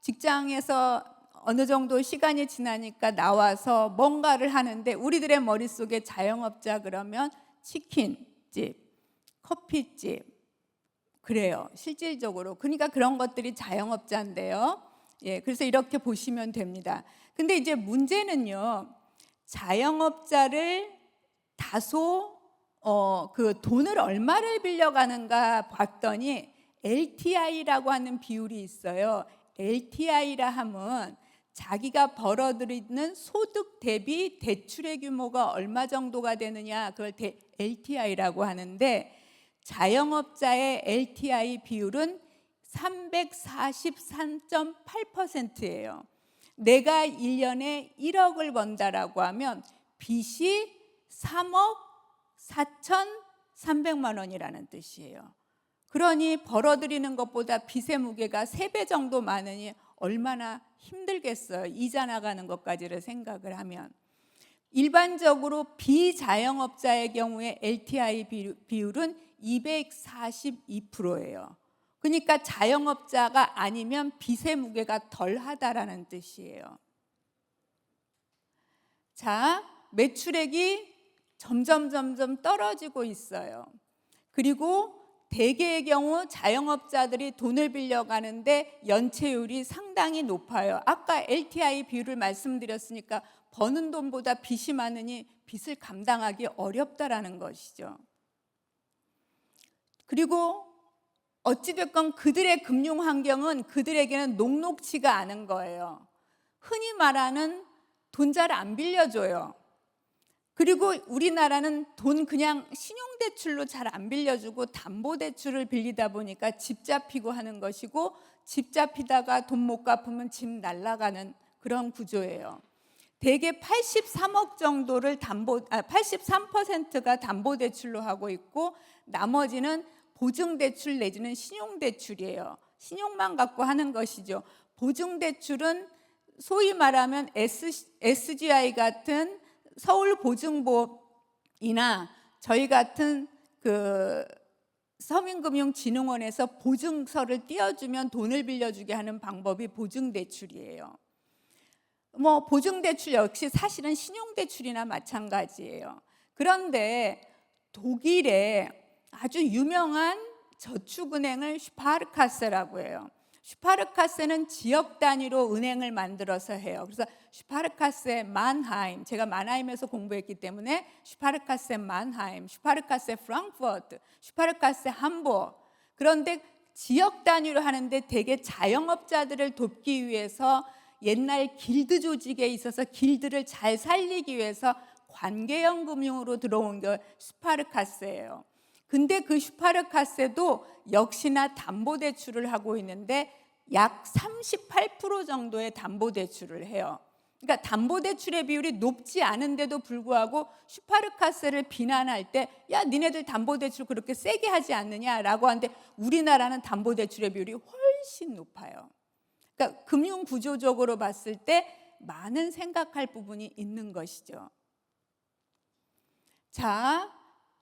직장에서 어느 정도 시간이 지나니까 나와서 뭔가를 하는데 우리들의 머릿속에 자영업자 그러면 치킨집, 커피집 그래요. 실질적으로. 그러니까 그런 것들이 자영업자인데요. 예, 그래서 이렇게 보시면 됩니다. 근데 이제 문제는요. 자영업자를 다소 그 돈을 얼마를 빌려가는가 봤더니 LTI라고 하는 비율이 있어요. LTI라 하면 자기가 벌어들이는 소득 대비 대출의 규모가 얼마 정도가 되느냐 그걸 LTI라고 하는데 자영업자의 LTI 비율은 343.8%예요. 내가 1년에 1억을 번다라고 하면 빚이 3억 4,300만 원이라는 뜻이에요. 그러니 벌어들이는 것보다 빚의 무게가 3배 정도 많으니 얼마나 힘들겠어요. 이자 나가는 것까지를 생각을 하면. 일반적으로 비자영업자의 경우에 LTI 비율은 242%예요. 그러니까 자영업자가 아니면 빚의 무게가 덜하다라는 뜻이에요. 자, 매출액이 점점 떨어지고 있어요. 그리고 대개의 경우 자영업자들이 돈을 빌려가는데 연체율이 상당히 높아요. 아까 LTI 비율을 말씀드렸으니까 버는 돈보다 빚이 많으니 빚을 감당하기 어렵다라는 것이죠. 그리고 어찌됐건 그들의 금융 환경은 그들에게는 녹록지가 않은 거예요. 흔히 말하는 돈 잘 안 빌려줘요. 그리고 우리나라는 돈 그냥 신용대출로 잘 안 빌려주고 담보대출을 빌리다 보니까 집 잡히고 하는 것이고 집 잡히다가 돈 못 갚으면 집 날아가는 그런 구조예요. 대개 83억 정도를 83%가 담보대출로 하고 있고 나머지는 보증대출 내지는 신용대출이에요. 신용만 갖고 하는 것이죠. 보증대출은 소위 말하면 SGI 같은 서울보증보험이나 저희 같은 그 서민금융진흥원에서 보증서를 띄워주면 돈을 빌려주게 하는 방법이 보증대출이에요. 뭐 보증대출 역시 사실은 신용대출이나 마찬가지예요. 그런데 독일에 아주 유명한 저축은행을 슈파르카세라고 해요. 슈파르카세는 지역 단위로 은행을 만들어서 해요. 그래서 슈파르카세 만하임, 제가 만하임에서 공부했기 때문에 슈파르카세 만하임, 슈파르카세 프랑크푸르트, 슈파르카세 함부르크. 그런데 지역 단위로 하는데 대개 자영업자들을 돕기 위해서 옛날 길드 조직에 있어서 길드를 잘 살리기 위해서 관계형 금융으로 들어온 게 슈파르카세예요. 근데 그 슈파르카세도 역시나 담보대출을 하고 있는데 약 38% 정도의 담보대출을 해요. 그러니까 담보대출의 비율이 높지 않은데도 불구하고 슈파르카세를 비난할 때 야 니네들 담보대출 그렇게 세게 하지 않느냐라고 하는데 우리나라는 담보대출의 비율이 훨씬 높아요. 그러니까 금융구조적으로 봤을 때 많은 생각할 부분이 있는 것이죠. 자,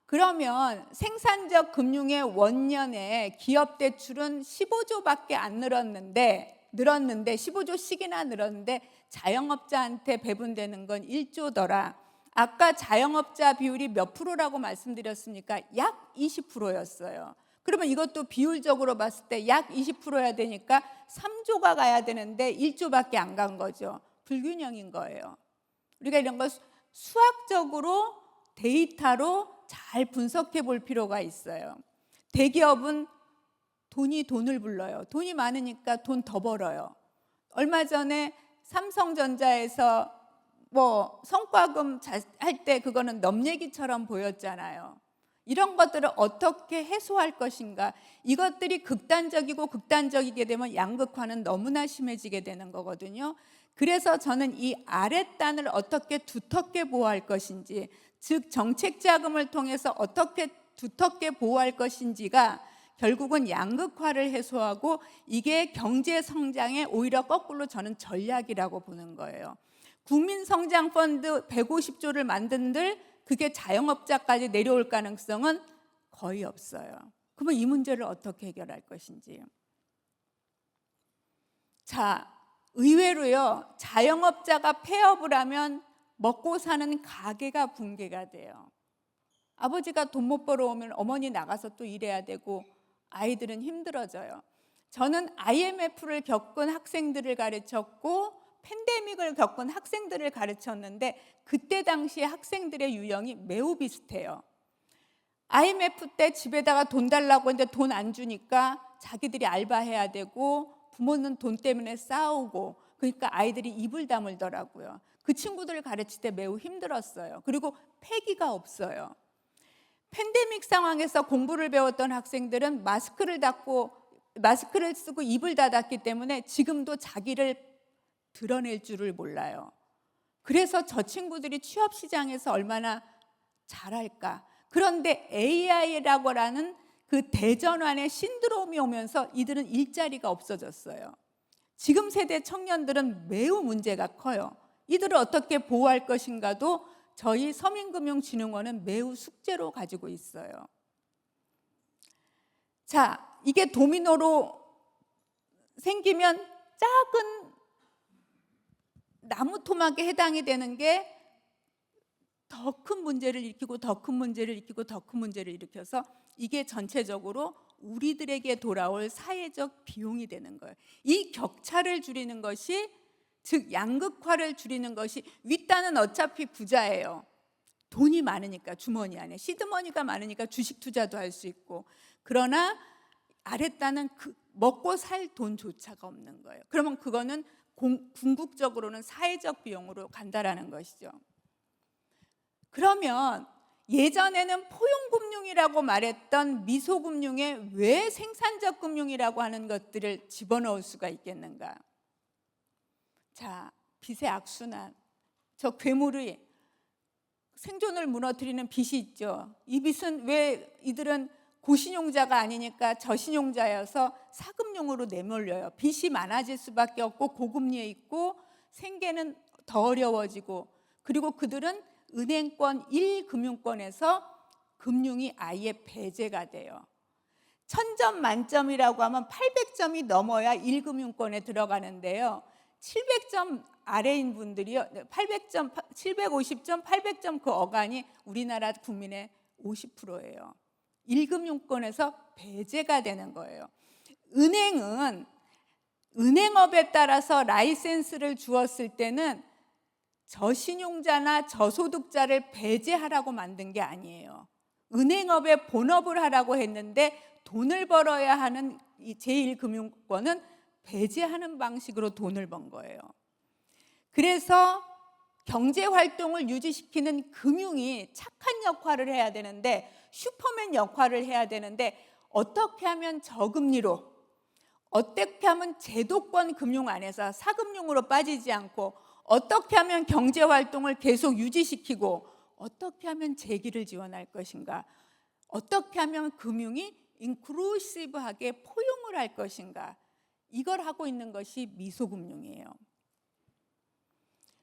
그러면 생산적 금융의 원년에 기업 대출은 15조밖에 안 늘었는데 15조씩이나 늘었는데 자영업자한테 배분되는 건 1조더라. 아까 자영업자 비율이 몇 프로라고 말씀드렸습니까? 약 20%였어요. 그러면 이것도 비율적으로 봤을 때 약 20%여야 되니까 3조가 가야 되는데 1조밖에 안 간 거죠. 불균형인 거예요. 우리가 이런 걸 수학적으로 데이터로 잘 분석해 볼 필요가 있어요. 대기업은 돈을 불러요. 돈이 많으니까 돈 더 벌어요. 얼마 전에 삼성전자에서 뭐 성과금 할 때 그거는 넘 얘기처럼 보였잖아요. 이런 것들을 어떻게 해소할 것인가. 이것들이 극단적이게 되면 양극화는 너무나 심해지게 되는 거거든요. 그래서 저는 이 아랫단을 어떻게 두텁게 보호할 것인지, 즉 정책 자금을 통해서 어떻게 두텁게 보호할 것인지가 결국은 양극화를 해소하고 이게 경제 성장의 오히려 거꾸로 저는 전략이라고 보는 거예요. 국민성장펀드 150조를 만든들 그게 자영업자까지 내려올 가능성은 거의 없어요. 그러면 이 문제를 어떻게 해결할 것인지. 자, 의외로요, 자영업자가 폐업을 하면 먹고 사는 가게가 붕괴가 돼요. 아버지가 돈 못 벌어오면 어머니 나가서 또 일해야 되고 아이들은 힘들어져요. 저는 IMF를 겪은 학생들을 가르쳤고 팬데믹을 겪은 학생들을 가르쳤는데 그때 당시에 학생들의 유형이 매우 비슷해요. IMF 때 집에다가 돈 달라고 했는데 돈 안 주니까 자기들이 알바해야 되고 부모는 돈 때문에 싸우고 그러니까 아이들이 입을 다물더라고요. 그 친구들을 가르칠 때 매우 힘들었어요. 그리고 패기가 없어요. 팬데믹 상황에서 공부를 배웠던 학생들은 마스크를 쓰고 입을 닫았기 때문에 지금도 자기를 드러낼 줄을 몰라요. 그래서 저 친구들이 취업 시장에서 얼마나 잘할까. 그런데 AI라고 하는 그 대전환의 신드롬이 오면서 이들은 일자리가 없어졌어요. 지금 세대 청년들은 매우 문제가 커요. 이들을 어떻게 보호할 것인가도 저희 서민금융진흥원은 매우 숙제로 가지고 있어요. 자, 이게 도미노로 생기면 작은 나무 토막에 해당이 되는 게 더 큰 문제를 일으키고 더 큰 문제를 일으키고 더 큰 문제를 일으켜서 이게 전체적으로 우리들에게 돌아올 사회적 비용이 되는 거예요. 이 격차를 줄이는 것이, 즉 양극화를 줄이는 것이, 윗단은 어차피 부자예요. 돈이 많으니까 주머니 안에 시드머니가 많으니까 주식 투자도 할 수 있고, 그러나 아랫단은 먹고 살 돈조차가 없는 거예요. 그러면 그거는 궁극적으로는 사회적 비용으로 간다라는 것이죠. 그러면 예전에는 포용금융이라고 말했던 미소금융에 왜 생산적 금융이라고 하는 것들을 집어넣을 수가 있겠는가? 자, 빚의 악순환. 저 괴물이 생존을 무너뜨리는 빚이 있죠. 이 빚은 왜 이들은 고신용자가 아니니까 저신용자여서 사금융으로 내몰려요. 빚이 많아질 수밖에 없고 고금리에 있고 생계는 더 어려워지고, 그리고 그들은 은행권 1금융권에서 금융이 아예 배제가 돼요. 1000점 만점이라고 하면 800점이 넘어야 1금융권에 들어가는데요. 700점 아래인 분들이요, 800점, 750점, 800점 그 어간이 우리나라 국민의 50%예요. 1금융권에서 배제가 되는 거예요. 은행은 은행업에 따라서 라이센스를 주었을 때는 저신용자나 저소득자를 배제하라고 만든 게 아니에요. 은행업에 본업을 하라고 했는데 돈을 벌어야 하는 이 제1금융권은 배제하는 방식으로 돈을 번 거예요. 그래서 경제활동을 유지시키는 금융이 착한 역할을 해야 되는데, 슈퍼맨 역할을 해야 되는데, 어떻게 하면 저금리로, 어떻게 하면 제도권 금융 안에서 사금융으로 빠지지 않고, 어떻게 하면 경제활동을 계속 유지시키고, 어떻게 하면 재기를 지원할 것인가, 어떻게 하면 금융이 인클루시브하게 포용을 할 것인가, 이걸 하고 있는 것이 미소금융이에요.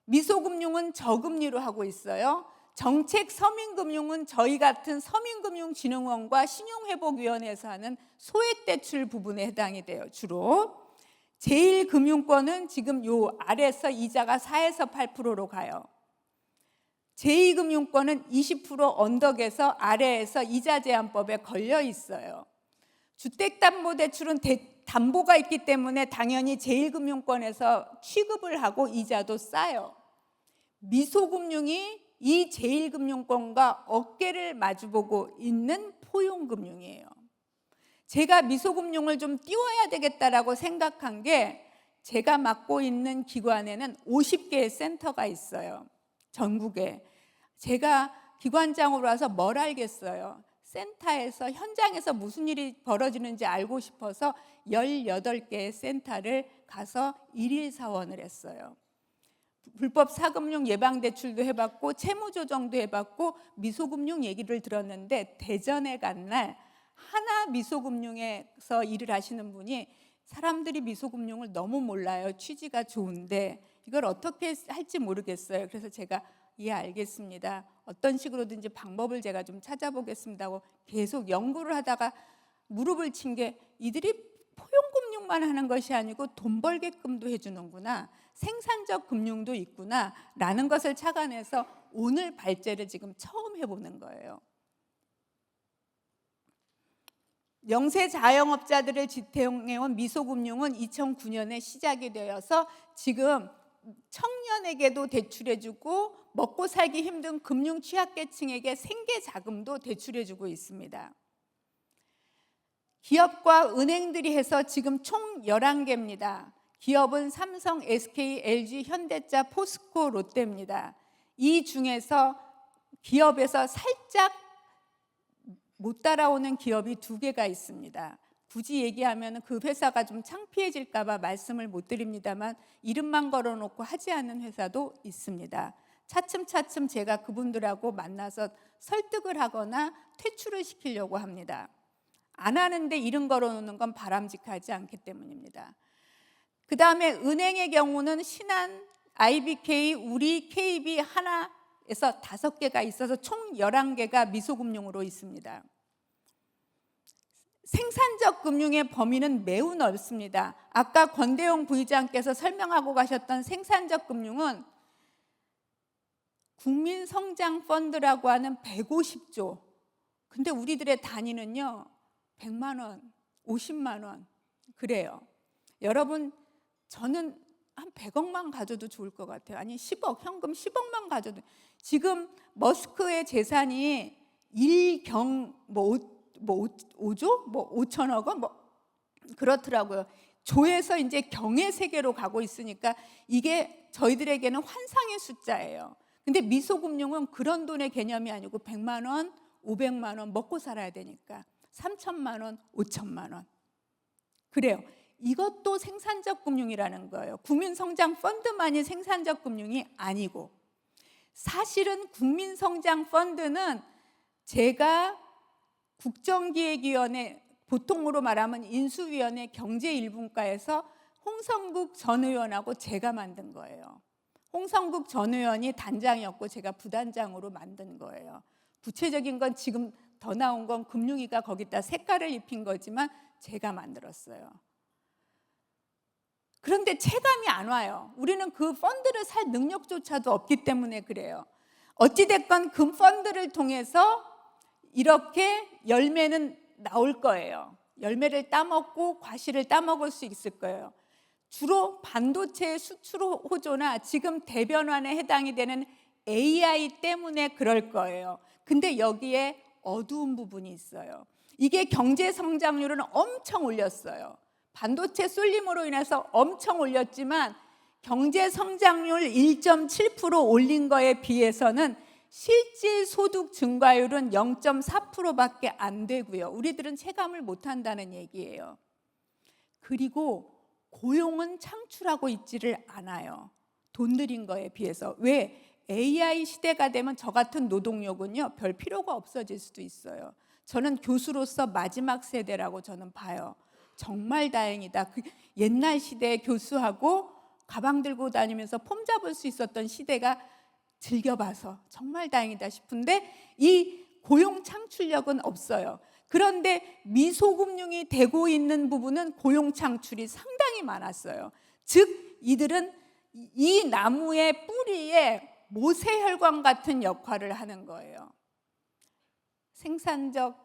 미소금융은 저금리로 하고 있어요. 정책 서민금융은 저희 같은 서민금융진흥원과 신용회복위원회에서 하는 소액대출 부분에 해당이 돼요. 주로 제1금융권은 지금 요 아래에서 이자가 4에서 8%로 가요. 제2금융권은 20% 언덕에서 아래에서 이자 제한법에 걸려 있어요. 주택담보대출은 담보가 있기 때문에 당연히 제1금융권에서 취급을 하고 이자도 싸요. 미소금융이 이 제1금융권과 어깨를 마주보고 있는 포용금융이에요. 제가 미소금융을 좀 띄워야 되겠다라고 생각한 게, 제가 맡고 있는 기관에는 50개의 센터가 있어요. 전국에. 제가 기관장으로 와서 뭘 알겠어요. 센터에서, 현장에서 무슨 일이 벌어지는지 알고 싶어서 18개의 센터를 가서 일일 사원을 했어요. 불법 사금융 예방대출도 해봤고 채무조정도 해봤고 미소금융 얘기를 들었는데, 대전에 간 날 하나 미소금융에서 일을 하시는 분이 사람들이 미소금융을 너무 몰라요. 취지가 좋은데 이걸 어떻게 할지 모르겠어요. 그래서 제가 예 알겠습니다. 어떤 식으로든지 방법을 제가 좀 찾아보겠습니다 하고 계속 연구를 하다가 무릎을 친 게, 이들이 포용금융만 하는 것이 아니고 돈 벌게끔도 해주는구나, 생산적 금융도 있구나 라는 것을 착안해서 오늘 발제를 지금 처음 해보는 거예요. 영세 자영업자들을 지탱해온 미소금융은 2009년에 시작이 되어서 지금 청년에게도 대출해주고 먹고 살기 힘든 금융 취약계층에게 생계자금도 대출해주고 있습니다. 기업과 은행들이 해서 지금 총 11개입니다. 기업은 삼성, SK, LG, 현대차, 포스코, 롯데입니다. 이 중에서 기업에서 살짝 못 따라오는 기업이 2개가 있습니다. 굳이 얘기하면 그 회사가 좀 창피해질까 봐 말씀을 못 드립니다만, 이름만 걸어놓고 하지 않는 회사도 있습니다. 차츰차츰 제가 그분들하고 만나서 설득을 하거나 퇴출을 시키려고 합니다. 안 하는데 이름 걸어놓는 건 바람직하지 않기 때문입니다. 그 다음에 은행의 경우는 신한, IBK, 우리, KB 하나에서 5개가 있어서 총 11개가 미소금융으로 있습니다. 생산적 금융의 범위는 매우 넓습니다. 아까 권대용 부의장께서 설명하고 가셨던 생산적 금융은 국민성장펀드라고 하는 150조. 근데 우리들의 단위는요 100만 원, 50만 원 그래요. 여러분, 저는 한 100억만 가져도 좋을 것 같아요. 아니 10억, 현금 10억만 가져도. 지금 머스크의 재산이 1경 5조? 5천억 원? 그렇더라고요. 조에서 이제 경의 세계로 가고 있으니까 이게 저희들에게는 환상의 숫자예요. 근데 미소금융은 그런 돈의 개념이 아니고 100만 원, 500만 원 먹고 살아야 되니까 3천만 원, 5천만 원. 그래요. 이것도 생산적 금융이라는 거예요. 국민성장펀드만이 생산적 금융이 아니고, 사실은 국민성장펀드는 제가 국정기획위원회, 보통으로 말하면 인수위원회 경제1분과에서 홍성국 전 의원하고 제가 만든 거예요. 홍성국 전 의원이 단장이었고 제가 부단장으로 만든 거예요. 구체적인 건 지금 더 나온 건 금융위가 거기다 색깔을 입힌 거지만 제가 만들었어요. 그런데 체감이 안 와요. 우리는 그 펀드를 살 능력조차도 없기 때문에 그래요. 어찌됐건 그 펀드를 통해서 이렇게 열매는 나올 거예요. 열매를 따먹고 과실을 따먹을 수 있을 거예요. 주로 반도체 수출 호조나 지금 대변환에 해당이 되는 AI 때문에 그럴 거예요. 근데 여기에 어두운 부분이 있어요. 이게 경제 성장률은 엄청 올렸어요. 반도체 쏠림으로 인해서 엄청 올렸지만 경제 성장률 1.7% 올린 거에 비해서는 실질 소득 증가율은 0.4%밖에 안 되고요. 우리들은 체감을 못 한다는 얘기예요. 그리고 고용은 창출하고 있지를 않아요. 돈 들인 거에 비해서. 왜? AI 시대가 되면 저 같은 노동력은요, 별 필요가 없어질 수도 있어요. 저는 교수로서 마지막 세대라고 저는 봐요. 정말 다행이다. 그 옛날 시대의 교수하고 가방 들고 다니면서 폼 잡을 수 있었던 시대가 즐겨봐서 정말 다행이다 싶은데 이 고용 창출력은 없어요. 그런데 미소금융이 되고 있는 부분은 고용 창출이 상당히 많았어요. 즉 이들은 이 나무의 뿌리에 모세혈관 같은 역할을 하는 거예요. 생산적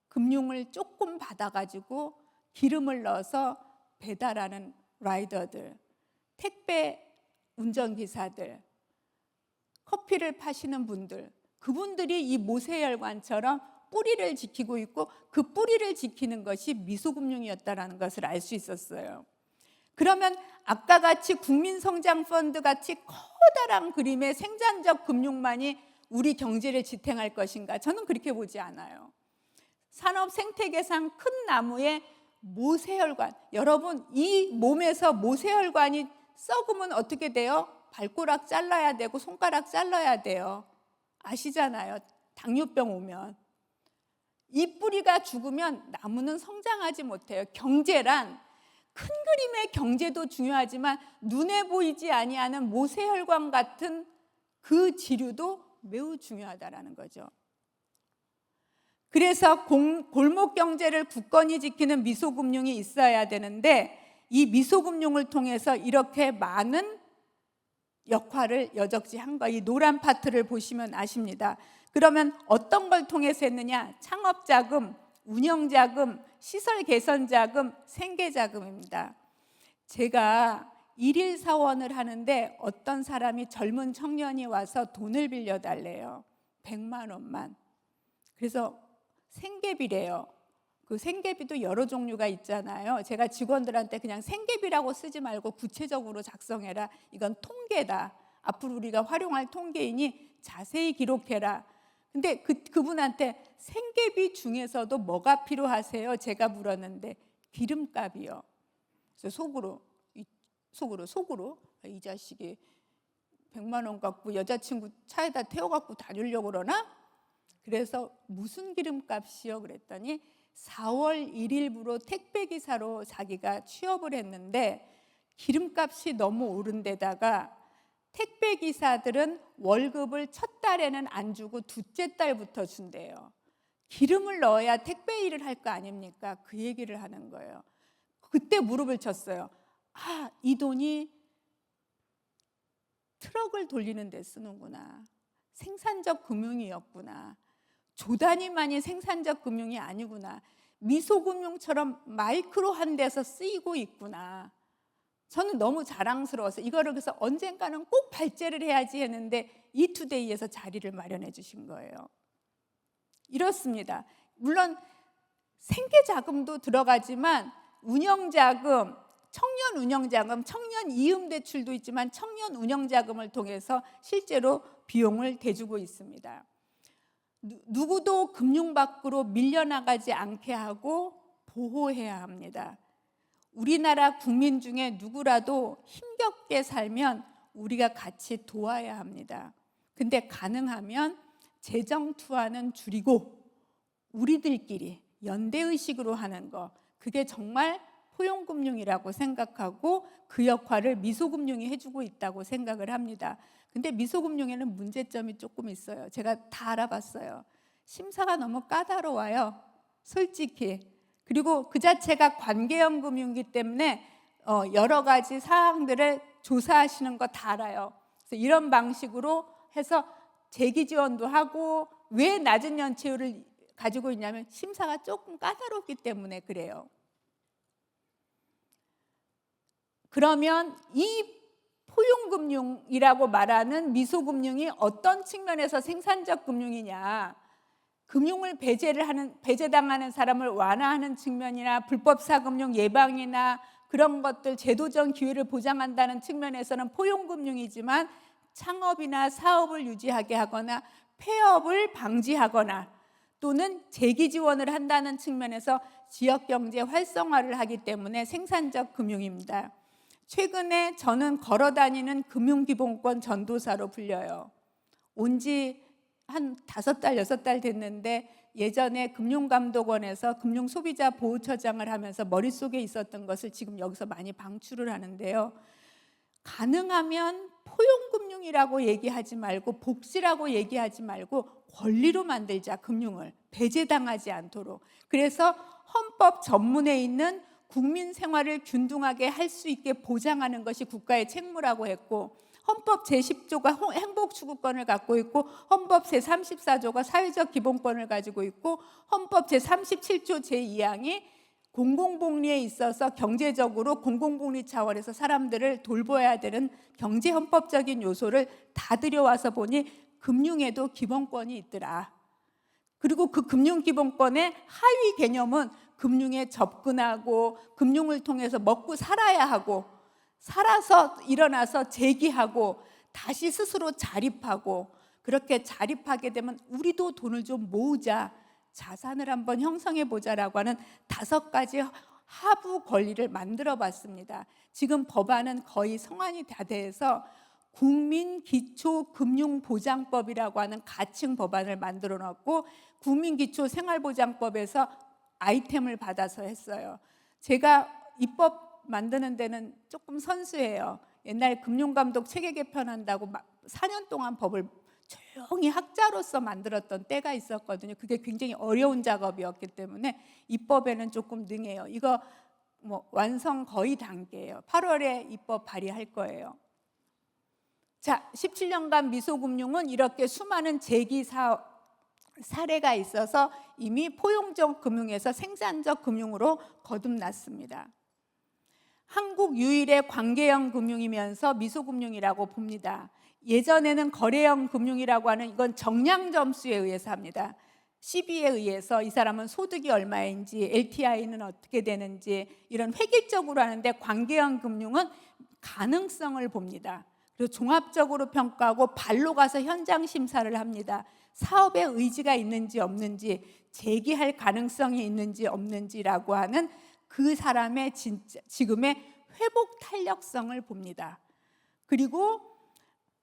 금융을 조금 받아가지고 기름을 넣어서 배달하는 라이더들, 택배 운전기사들, 커피를 파시는 분들, 그분들이 이 모세혈관처럼 뿌리를 지키고 있고 그 뿌리를 지키는 것이 미소금융이었다는 것을 알 수 있었어요. 그러면 아까 같이 국민성장펀드 같이 커다란 그림의 생산적 금융만이 우리 경제를 지탱할 것인가? 저는 그렇게 보지 않아요. 산업 생태계상 큰 나무에 모세혈관, 여러분 이 몸에서 모세혈관이 썩으면 어떻게 돼요? 발가락 잘라야 되고 손가락 잘라야 돼요. 아시잖아요. 당뇨병 오면. 이 뿌리가 죽으면 나무는 성장하지 못해요. 경제란 큰 그림의 경제도 중요하지만 눈에 보이지 아니하는 모세혈관 같은 그 지류도 매우 중요하다라는 거죠. 그래서 골목 경제를 굳건히 지키는 미소금융이 있어야 되는데 이 미소금융을 통해서 이렇게 많은 역할을 여적지 한 거, 이 노란 파트를 보시면 아십니다. 그러면 어떤 걸 통해서 했느냐? 창업자금, 운영자금, 시설 개선자금, 생계자금입니다. 제가 일일 사원을 하는데 어떤 사람이 젊은 청년이 와서 돈을 빌려달래요. 100만 원만. 그래서 생계비래요. 그 생계비도 여러 종류가 있잖아요. 제가 직원들한테 그냥 생계비라고 쓰지 말고 구체적으로 작성해라. 이건 통계다. 앞으로 우리가 활용할 통계이니 자세히 기록해라. 근데 그분한테 생계비 중에서도 뭐가 필요하세요? 제가 물었는데 기름값이요. 그래서 속으로 이 자식이 100만 원 갖고 여자친구 차에다 태워갖고 다니려고 그러나? 그래서 무슨 기름값이요? 그랬더니 4월 1일부로 택배기사로 자기가 취업을 했는데 기름값이 너무 오른 데다가 택배기사들은 월급을 첫 달에는 안 주고 둘째 달부터 준대요. 기름을 넣어야 택배 일을 할 거 아닙니까? 그 얘기를 하는 거예요. 그때 무릎을 쳤어요. 아, 이 돈이 트럭을 돌리는 데 쓰는구나. 생산적 금융이었구나. 조단위만이 생산적 금융이 아니구나. 미소금융처럼 마이크로한 데서 쓰이고 있구나. 저는 너무 자랑스러워서 이거를 그래서 언젠가는 꼭 발제를 해야지 했는데 이투데이에서 자리를 마련해 주신 거예요. 이렇습니다. 물론 생계자금도 들어가지만 운영자금, 청년 운영자금, 청년 이음대출도 있지만 청년 운영자금을 통해서 실제로 비용을 대주고 있습니다. 누구도 금융 밖으로 밀려나가지 않게 하고 보호해야 합니다. 우리나라 국민 중에 누구라도 힘겹게 살면 우리가 같이 도와야 합니다. 근데 가능하면 재정 투하는 줄이고 우리들끼리 연대의식으로 하는 거, 그게 정말 포용금융이라고 생각하고 그 역할을 미소금융이 해주고 있다고 생각을 합니다. 근데 미소금융에는 문제점이 조금 있어요. 제가 다 알아봤어요. 심사가 너무 까다로워요, 솔직히. 그리고 그 자체가 관계형 금융이기 때문에 여러 가지 사항들을 조사하시는 거 다 알아요. 그래서 이런 방식으로 해서 재기 지원도 하고, 왜 낮은 연체율을 가지고 있냐면 심사가 조금 까다롭기 때문에 그래요. 그러면 이 포용금융이라고 말하는 미소금융이 어떤 측면에서 생산적 금융이냐, 금융을 배제당하는 사람을 완화하는 측면이나 불법사금융 예방이나 그런 것들, 제도적 기회를 보장한다는 측면에서는 포용금융이지만, 창업이나 사업을 유지하게 하거나 폐업을 방지하거나 또는 재기 지원을 한다는 측면에서 지역경제 활성화를 하기 때문에 생산적 금융입니다. 최근에 저는 걸어다니는 금융기본권 전도사로 불려요. 온지 한 5달, 6달 됐는데, 예전에 금융감독원에서 금융소비자보호처장을 하면서 머릿속에 있었던 것을 지금 여기서 많이 방출을 하는데요. 가능하면 포용금융이라고 얘기하지 말고, 복지라고 얘기하지 말고 권리로 만들자, 금융을 배제당하지 않도록. 그래서 헌법 전문에 있는 국민 생활을 균등하게 할 수 있게 보장하는 것이 국가의 책무라고 했고, 헌법 제10조가 행복추구권을 갖고 있고, 헌법 제34조가 사회적 기본권을 가지고 있고, 헌법 제37조 제2항이 공공복리에 있어서 경제적으로 공공복리 차원에서 사람들을 돌봐야 되는 경제헌법적인 요소를 다 들여와서 보니 금융에도 기본권이 있더라. 그리고 그 금융기본권의 하위 개념은 금융에 접근하고 금융을 통해서 먹고 살아야 하고, 살아서 일어나서 재기하고 다시 스스로 자립하고, 그렇게 자립하게 되면 우리도 돈을 좀 모으자, 자산을 한번 형성해 보자라고 하는 5가지 하부 권리를 만들어 봤습니다. 지금 법안은 거의 성안이 다 돼서 국민기초금융보장법이라고 하는 가칭 법안을 만들어 놨고, 국민기초생활보장법에서 아이템을 받아서 했어요. 제가 입법 만드는 데는 조금 선수예요. 옛날 금융감독 체계 개편한다고 4년 동안 법을 조용히 학자로서 만들었던 때가 있었거든요. 그게 굉장히 어려운 작업이었기 때문에 입법에는 조금 능해요. 이거 완성 거의 단계예요. 8월에 입법 발의할 거예요. 자, 17년간 미소금융은 이렇게 수많은 재기 사례가 있어서 이미 포용적 금융에서 생산적 금융으로 거듭났습니다. 한국 유일의 관계형 금융이면서 미소금융이라고 봅니다. 예전에는 거래형 금융이라고 하는, 이건 정량 점수에 의해서 합니다. CB에 의해서 이 사람은 소득이 얼마인지, LTI는 어떻게 되는지, 이런 획일적으로 하는데, 관계형 금융은 가능성을 봅니다. 그리고 종합적으로 평가하고 발로 가서 현장 심사를 합니다. 사업에 의지가 있는지 없는지, 재기할 가능성이 있는지 없는지라고 하는 그 사람의 지금의 회복 탄력성을 봅니다. 그리고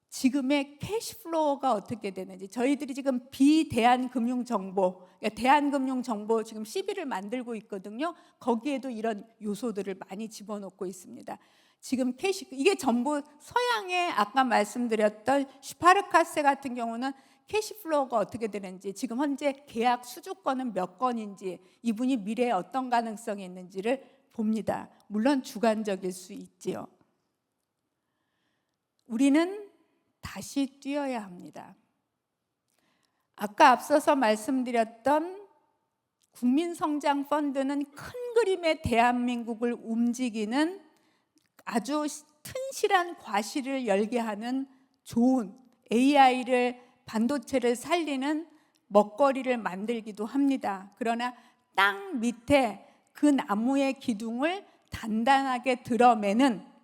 지금의 캐시플로우가 어떻게 되는지, 저희들이 지금 비대한금융정보, 그러니까 대한금융정보 지금 CB를 만들고 있거든요. 거기에도 이런 요소들을 많이 집어넣고 있습니다. 지금 이게 전부 서양의 아까 말씀드렸던 슈파르카세 같은 경우는 캐시플로우가 어떻게 되는지, 지금 현재 계약 수주권은 몇 건인지, 이분이 미래에 어떤 가능성이 있는지를 봅니다. 물론 주관적일 수 있지요. 우리는 다시 뛰어야 합니다. 아까 앞서서 말씀드렸던 국민성장펀드는 큰 그림의 대한민국을 움직이는 아주 튼실한 과실을 열게 하는 좋은 AI를, 반도체를 살리는 먹거리를 만들기도 합니다. 그러나 땅 밑에 그 나무의 기둥을 단단하게 드러매는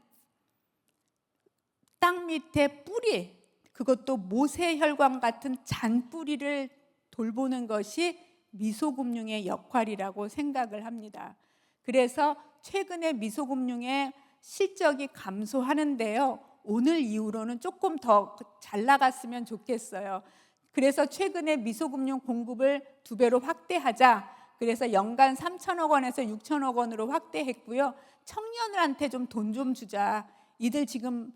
땅 밑에 뿌리, 그것도 모세혈관 같은 잔뿌리를 돌보는 것이 미소금융의 역할이라고 생각을 합니다. 그래서 최근에 미소금융의 실적이 감소하는데요, 오늘 이후로는 조금 더 잘 나갔으면 좋겠어요. 그래서 최근에 미소금융 공급을 2배로 확대하자. 그래서 연간 3천억 원에서 6천억 원으로 확대했고요. 청년들한테 좀 돈 좀 주자. 이들 지금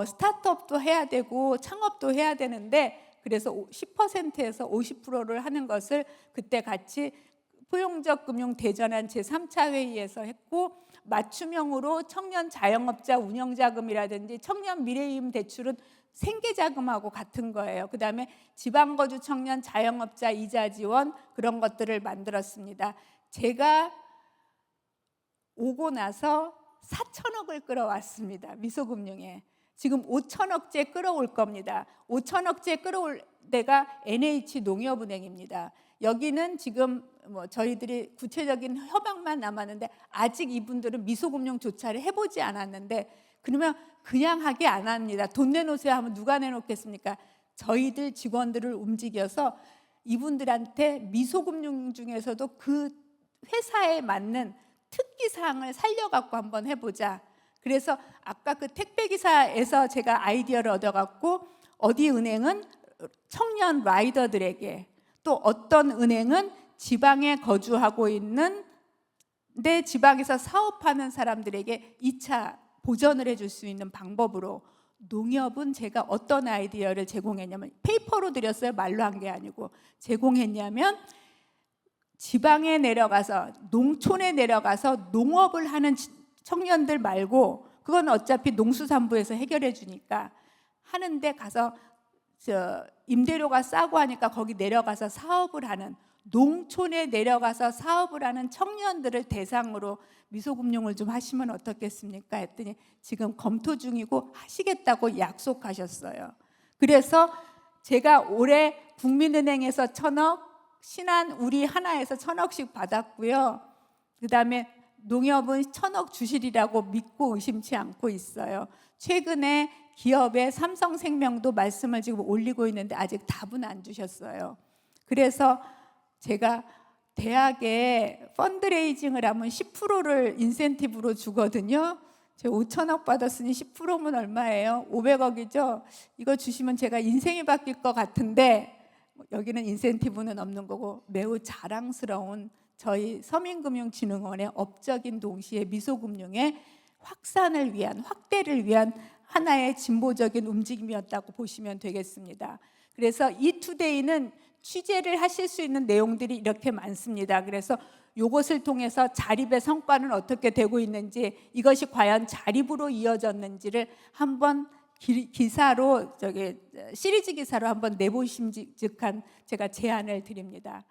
스타트업도 해야 되고 창업도 해야 되는데, 그래서 10%에서 50%를 하는 것을 그때 같이 포용적 금융 대전환 제3차 회의에서 했고, 맞춤형으로 청년 자영업자 운영자금이라든지 청년 미래이움 대출은 생계자금하고 같은 거예요. 그다음에 지방거주 청년 자영업자 이자 지원, 그런 것들을 만들었습니다. 제가 오고 나서 4천억을 끌어왔습니다. 미소금융에. 지금 5천억째 끌어올 겁니다. 5천억째 끌어올 데가 NH농협은행입니다. 여기는 지금 저희들이 구체적인 협약만 남았는데, 아직 이분들은 미소금융조차를 해보지 않았는데, 그러면 그냥 하게 안 합니다. 돈 내놓으세요 하면 누가 내놓겠습니까? 저희들 직원들을 움직여서 이분들한테 미소금융 중에서도 그 회사에 맞는 특기사항을 살려갖고 한번 해보자. 그래서 아까 그 택배기사에서 제가 아이디어를 얻어갖고, 어디 은행은 청년 라이더들에게, 또 어떤 은행은 지방에 거주하고 있는 내 지방에서 사업하는 사람들에게 2차 보전을 해줄 수 있는 방법으로, 농협은 제가 어떤 아이디어를 제공했냐면, 페이퍼로 드렸어요. 말로 한 게 아니고. 제공했냐면, 지방에 내려가서, 농촌에 내려가서 농업을 하는 청년들 말고, 그건 어차피 농수산부에서 해결해 주니까, 하는데 가서 임대료가 싸고 하니까 거기 내려가서 사업을 하는, 농촌에 내려가서 사업을 하는 청년들을 대상으로 미소금융을 좀 하시면 어떻겠습니까? 했더니 지금 검토 중이고 하시겠다고 약속하셨어요. 그래서 제가 올해 국민은행에서 1,000억, 신한 우리 하나에서 1,000억씩 받았고요. 그다음에 농협은 1,000억 주시리라고 믿고 의심치 않고 있어요. 최근에 기업의 삼성생명도 말씀을 지금 올리고 있는데 아직 답은 안 주셨어요. 그래서 제가 대학에 펀드레이징을 하면 10%를 인센티브로 주거든요. 제가 5천억 받았으니 10%면 얼마예요? 500억이죠. 이거 주시면 제가 인생이 바뀔 것 같은데, 여기는 인센티브는 없는 거고, 매우 자랑스러운 저희 서민금융진흥원의 업적인 동시에 미소금융의 확산을 위한, 확대를 위한 하나의 진보적인 움직임이었다고 보시면 되겠습니다. 그래서 이 투데이는 취재를 하실 수 있는 내용들이 이렇게 많습니다. 그래서 이것을 통해서 자립의 성과는 어떻게 되고 있는지, 이것이 과연 자립으로 이어졌는지를 한번 기사로, 시리즈 기사로 한번 내보심직한 제가 제안을 드립니다.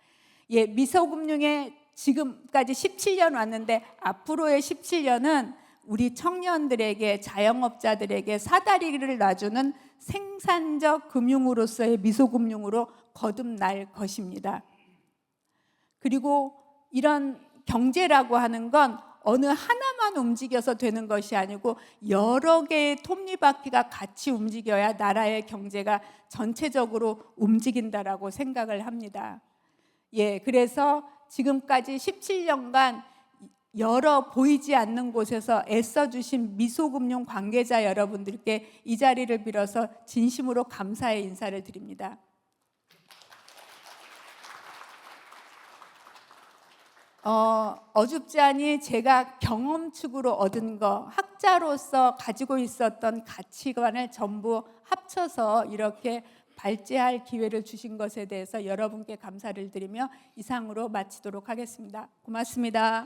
예, 미소금융에 지금까지 17년 왔는데, 앞으로의 17년은 우리 청년들에게, 자영업자들에게 사다리를 놔주는 생산적 금융으로서의 미소금융으로 거듭날 것입니다. 그리고 이런 경제라고 하는 건 어느 하나만 움직여서 되는 것이 아니고, 여러 개의 톱니바퀴가 같이 움직여야 나라의 경제가 전체적으로 움직인다라고 생각을 합니다. 예, 그래서 지금까지 17년간 여러 보이지 않는 곳에서 애써주신 미소금융 관계자 여러분들께 이 자리를 빌어서 진심으로 감사의 인사를 드립니다. 어줍지 않이 제가 경험축으로 얻은 거, 학자로서 가지고 있었던 가치관을 전부 합쳐서 이렇게 발제할 기회를 주신 것에 대해서 여러분께 감사를 드리며 이상으로 마치도록 하겠습니다. 고맙습니다.